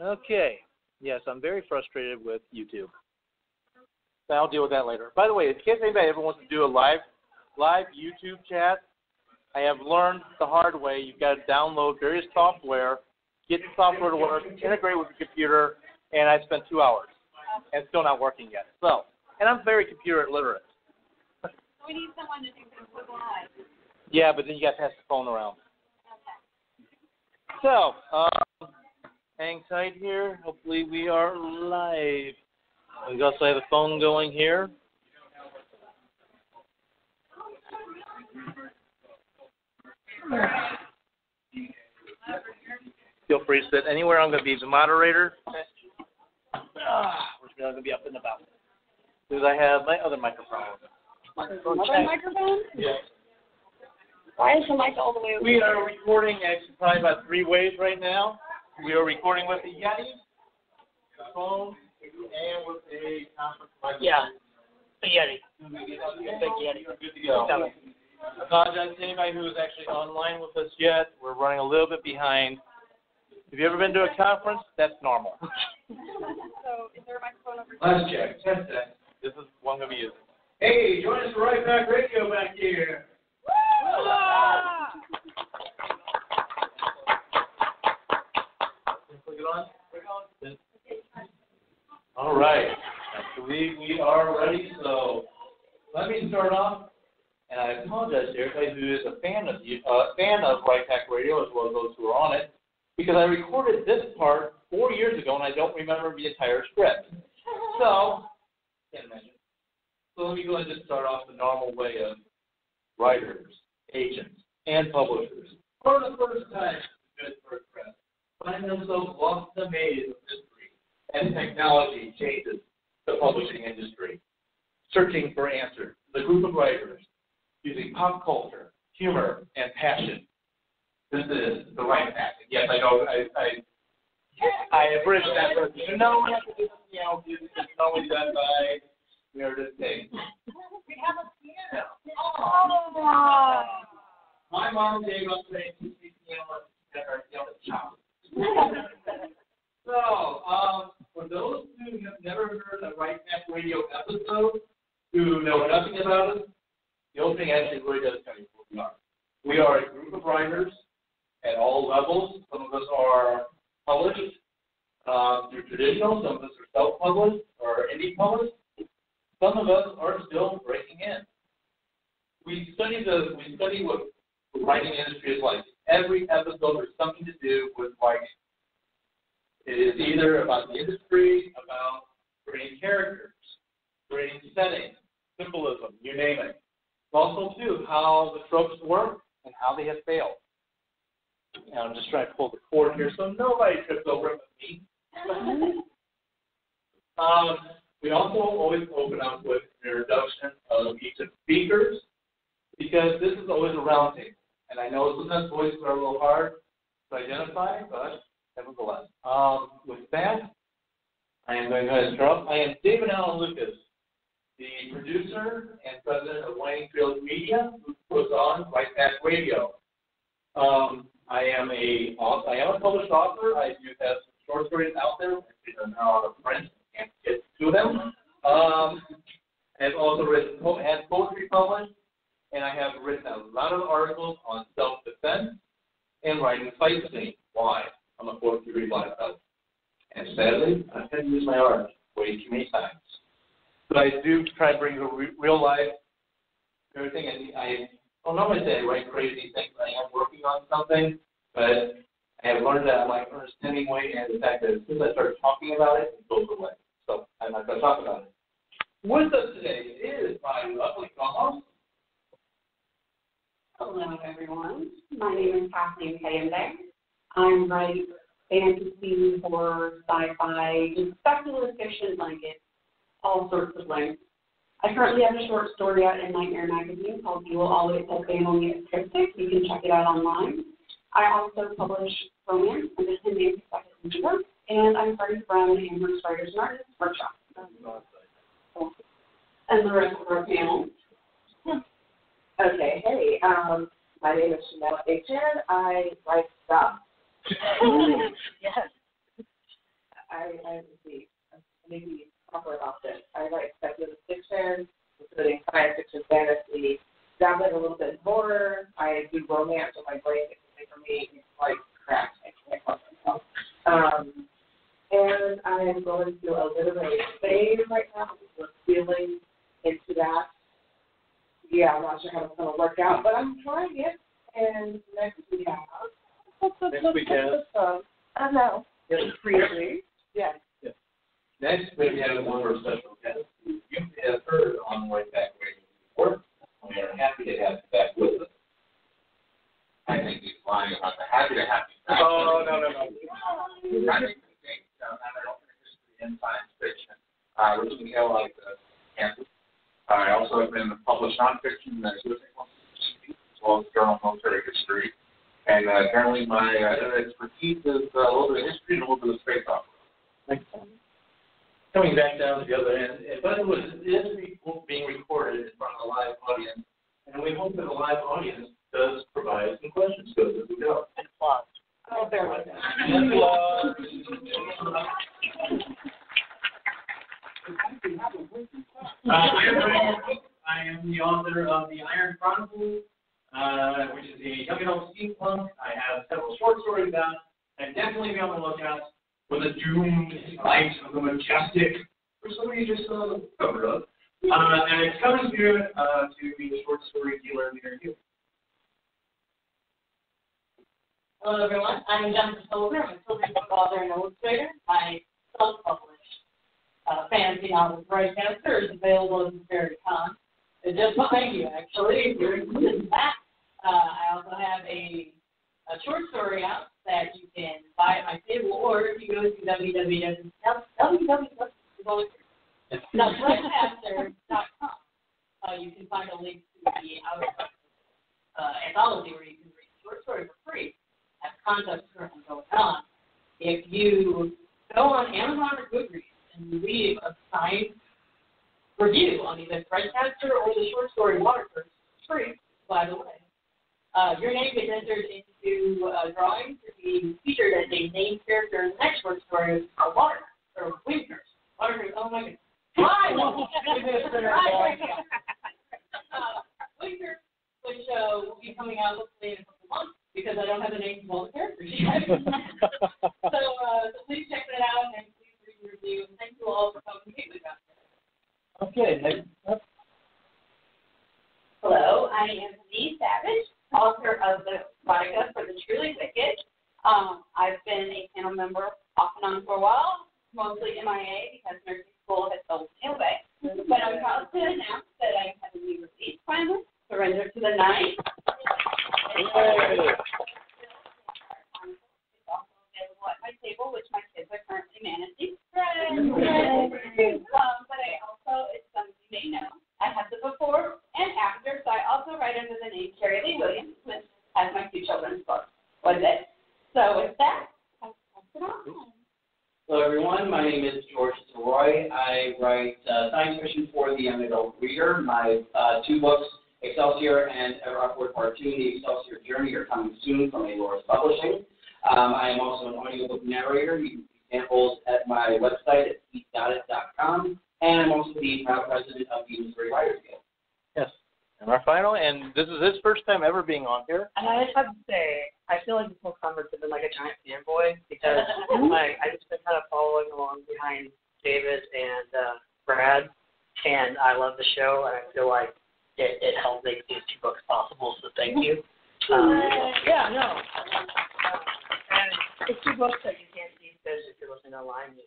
Okay. Yes, I'm very frustrated with YouTube. I'll deal with that later. By the way, in case anybody ever wants to do a live YouTube chat, I have learned the hard way. You've got to download various software, get the software to work, integrate with the computer, and I spent 2 hours. And it's still not working yet. So, and I'm very computer illiterate. We need someone to do this live. Yeah, but then you got to pass the phone around. So, hang tight here. Hopefully we are live. We also have the phone going here. Feel free to sit anywhere. I'm going to be the moderator. Which means I'm going to be up and about. Because I have my other microphone. Another microphone? Yes. Why is the mic all the way over? We are recording actually probably about 3 ways right now. We are recording with a Yeti, a phone, and with a conference microphone. Yeah, a Yeti. Big Yeti. We're good to go. I apologize to anybody who is actually online with us yet. We're running a little bit behind. Have you ever been to a conference? That's normal. So, is there a microphone over here? Let's check. Test that. This is one I'm going to be using. Hey, join us for Right Back Radio back here. Click it on. All right. So we are ready. So let me start off. And I apologize to everybody who is a fan of Right Back Radio as well as those who are on it, because I recorded this part 4 years ago and I don't remember the entire script. So, can't imagine. So let me go ahead and just start off the normal way of writers, agents, and publishers. For the first time, good for press, find themselves lost in the maze of mystery and technology changes the publishing industry. Searching for answers, the group of writers, using pop culture, humor, and passion. This is the Right Back. Yes, I know. I abridged that version. You know, it's always done by Meredith Tate. We have a piano. Oh, My mom gave up saying to see piano chop. So, for those who have never heard a Right Back Radio episode, who know nothing about us, the opening actually really does tell you who we are. We are a group of writers at all levels. Some of us are published through traditional. Some of us are self-published or indie published. Some of us are still breaking in. We study what the writing industry is like. Every episode has something to do with writing. It is either about the industry, about creating characters, creating settings, symbolism, you name it. Also, too, how the tropes work and how they have failed. And I'm just trying to pull the cord here so nobody trips over it with me. We also always open up with an introduction of each of the speakers because this is always a round table. And I know sometimes voices are a little hard to identify, but nevertheless. With that, I am going to go ahead and start off. I am David Allen Lucas, the producer and president of Wayne Field Media, who puts on Right Back Radio. I am a published author. I do have some short stories out there. They're now out of print. Can't get to them. I've also had poetry published, and I have written a lot of articles on self-defense and writing fight scenes. Why? I'm a fourth degree black belt. And sadly, I've had to use my art way too many times. But I do try to bring the real life, everything, and I'll normally say I write crazy things. I am working on something, but I have learned that like Ernest Hemingway and the fact that as soon as I start talking about it, it goes away. So I'm not going to talk about it. With us today is my lovely co-host. Hello, everyone. My name is Kathleen Kayenberg. I write fantasy, horror, sci-fi, just speculative fiction blankets, all sorts of lengths. I currently have a short story out in Nightmare Magazine called You Will Always Have Family at Cryptic. You can check it out online. I also publish romance under the name of Second, and I'm part of Amherst Writers and Artists Workshop. And the rest of our panel. Okay, hey, my name is Chanel Aitken. I write stuff. Yes. I maybe proper about this. I write speculative fiction, including science fiction, fantasy, dabbling a little bit in horror. I do romance with my brain. For me, it's like crap. I can't help myself. And I am going through a literary phase right now. We're feeling into that. Yeah, I'm not sure how it's going to work out, but I'm trying it. And next we have. Next we have. I know. Yes. Briefly. Yes. Next, we have one of our special guests who you may have heard on Right Back Radio before. We are happy to have you back with us. I think he's lying about the happy to have you back. Oh, no. I think the date, I'm an alternate history in science fiction. Originally held like the campus. I also have been published nonfiction in the as well as journal military history. And currently my expertise is a little bit of history and a little bit of space opera. Thanks. Coming back down to the other end, but it is being recorded in front of a live audience, and we hope that the live audience does provide some questions to us as we go. And applause. Oh, there we go. I am the author of the Iron Chronicle, which is a young adult steampunk. I have several short stories out, and definitely be on the lookout for the doomed light of the majestic, for somebody just covered up. And it's coming soon to be a short story dealer near you. Hello, everyone. I'm Jennifer Silver. I'm a children's book author and illustrator. My self-published fantasy novel, Bright Cancer, is available at the very con. It's just behind you, actually, if you're interested in that. I also have a short story out that you can buy at my table, or if you go to www.brightcaster.com, you can find a link to the anthology where you can read short stories for free. As concepts currently going on. If you go on Amazon or Goodreads and leave a signed review on either Breadcaster or the short story Waterford, it's free, by the way. Your name gets entered into drawings to be featured as a named character in the next short story of Water or Winters. Waterford, oh my goodness. Winter, which will be coming out hopefully in a couple months because I don't have a name for all the characters yet. So please check that out and please read the review. Thank you all for coming to meet with us. Okay, next up. Hello, I am Denise Savage, author of the Vodka for the Truly Wicked. I've been a panel member off and on for a while, mostly MIA because nursing school has sold me away. But I'm proud to announce that I have a new release finally, Surrender to the Night. It's also available at my table, which my kids are currently managing. But I also, it's something you may know, I have the before and after, so I also write under the name Carrie Lee Williams, which has my two children's books. Was it? So with that, I'll pass it on. Hello, everyone. My name is George Roy. I write science fiction for the young adult reader. My two books, Excelsior and Ever Upward Part 2, The Excelsior Journey, are coming soon from Aloris Publishing. I am also an audiobook narrator. You can see samples at my website at eatgotit.com. And I'm also the proud president of the Missouri Writers Guild. Yes. And our final, and this is his first time ever being on here. And I just have to say, I feel like this whole conference has been like a giant fanboy because like I just been kind of following along behind David and Brad, and I love the show, and I feel like it helped make these two books possible. So thank you. Yeah, no. And it's two books that you can't see because if you're listening online, you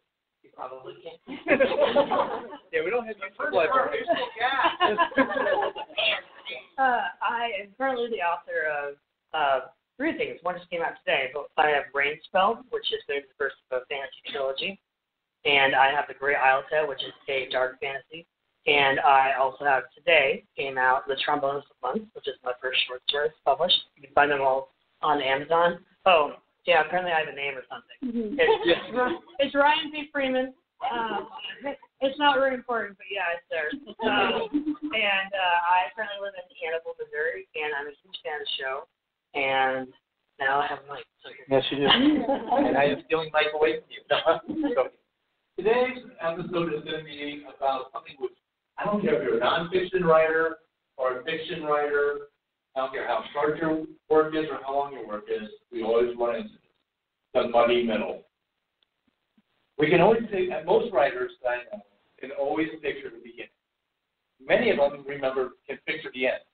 probably can't. Yeah, we don't have YouTube library. I am currently the author of three things. One just came out today, but I have Rainspell, which is the first of a fantasy trilogy, and I have The Great Isleta, which is a dark fantasy, and I also have today came out The Trombonist of Months, which is my first short story published. You can find them all on Amazon. Oh, yeah, apparently I have a name or something. It's Ryan P. Freeman. It's not very important, but yeah, it's there. And I currently live in Annabelle, Missouri, and I'm a huge fan of the show. And now I have a mic. So yes, you do. And I am stealing mic away from you. So, today's episode is going to be about something which I don't care if you're a nonfiction writer or a fiction writer. I don't care how short your work is or how long your work is. We always run into this, the muddy middle. We can always say, and most writers that I know can always picture the beginning. Many of them, remember, can picture the end.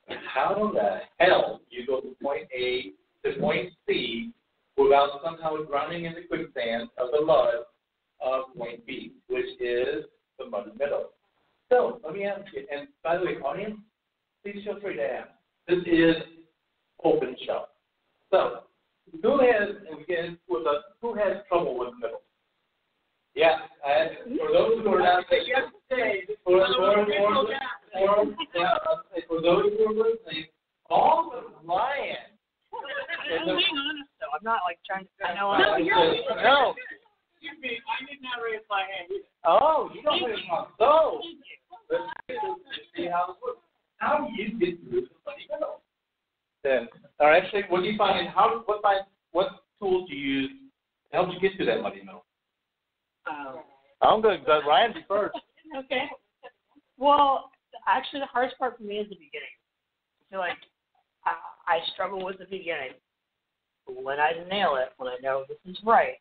But how the hell do you go from point A to point C without somehow drowning in the quicksand of the mud of point B, which is the muddy middle? So let me ask you, and by the way, audience, please feel free to ask. This is open show. So who has trouble with the middle? Yeah, for those who are not for those who are listening, all but Ryan. I'm being honest though. I'm not like trying to. I know. No. Excuse me, I did not raise my hand either. Oh, you don't raise my hand. So let's see how this works. How do you get through the muddy middle? Then, or actually, what do you find? What tools do you use to help you get through that muddy middle? I'm going to let Ryan be first. Okay. Well, actually, the hardest part for me is the beginning. I feel like I struggle with the beginning. But when I nail it, when I know this is right,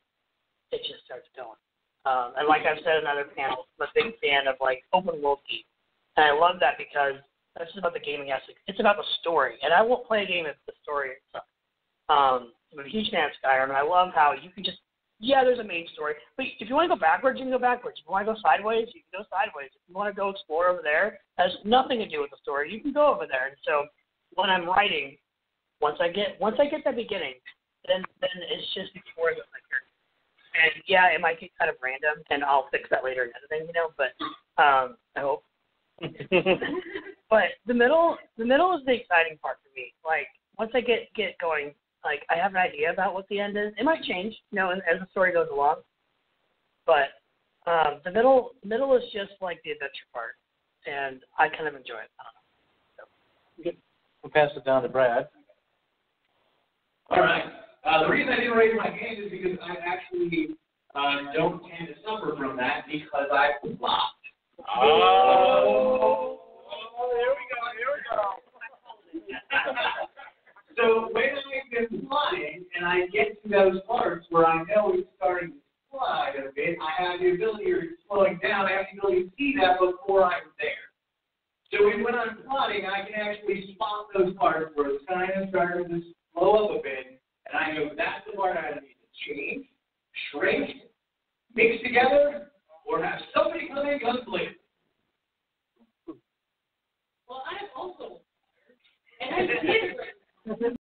it just starts going. And like I've said in other panels, I'm a big fan of like open world games. And I love that because that's just about the gaming aspect. It's about the story. And I won't play a game if the story itself. I'm a huge fan of Skyrim, and I love how you can just, there's a main story. But if you want to go backwards, you can go backwards. If you want to go sideways, you can go sideways. If you want to go explore over there, it has nothing to do with the story. You can go over there. And so when I'm writing, once I get that beginning, then it's just exploring with my character. And it might get kind of random, and I'll fix that later in editing, but I hope. But the middle is the exciting part for me. Like once I get going, like I have an idea about what the end is. It might change, as the story goes along. But the middle is just like the adventure part, and I kind of enjoy it. I don't know. So. We'll pass it down to Brad. All right. The reason I didn't raise my hand is because I actually don't tend to suffer from that because I flopped. Oh, here we go. So when I've been flying and I get to those parts where I know it's starting to slide a bit, I have the ability of slowing down. I have the ability to see that before I'm there. So when I'm plotting, I can actually spot those parts where it's kind of starting to slow up a bit, and I know that's the part I need to change, shrink, mix together,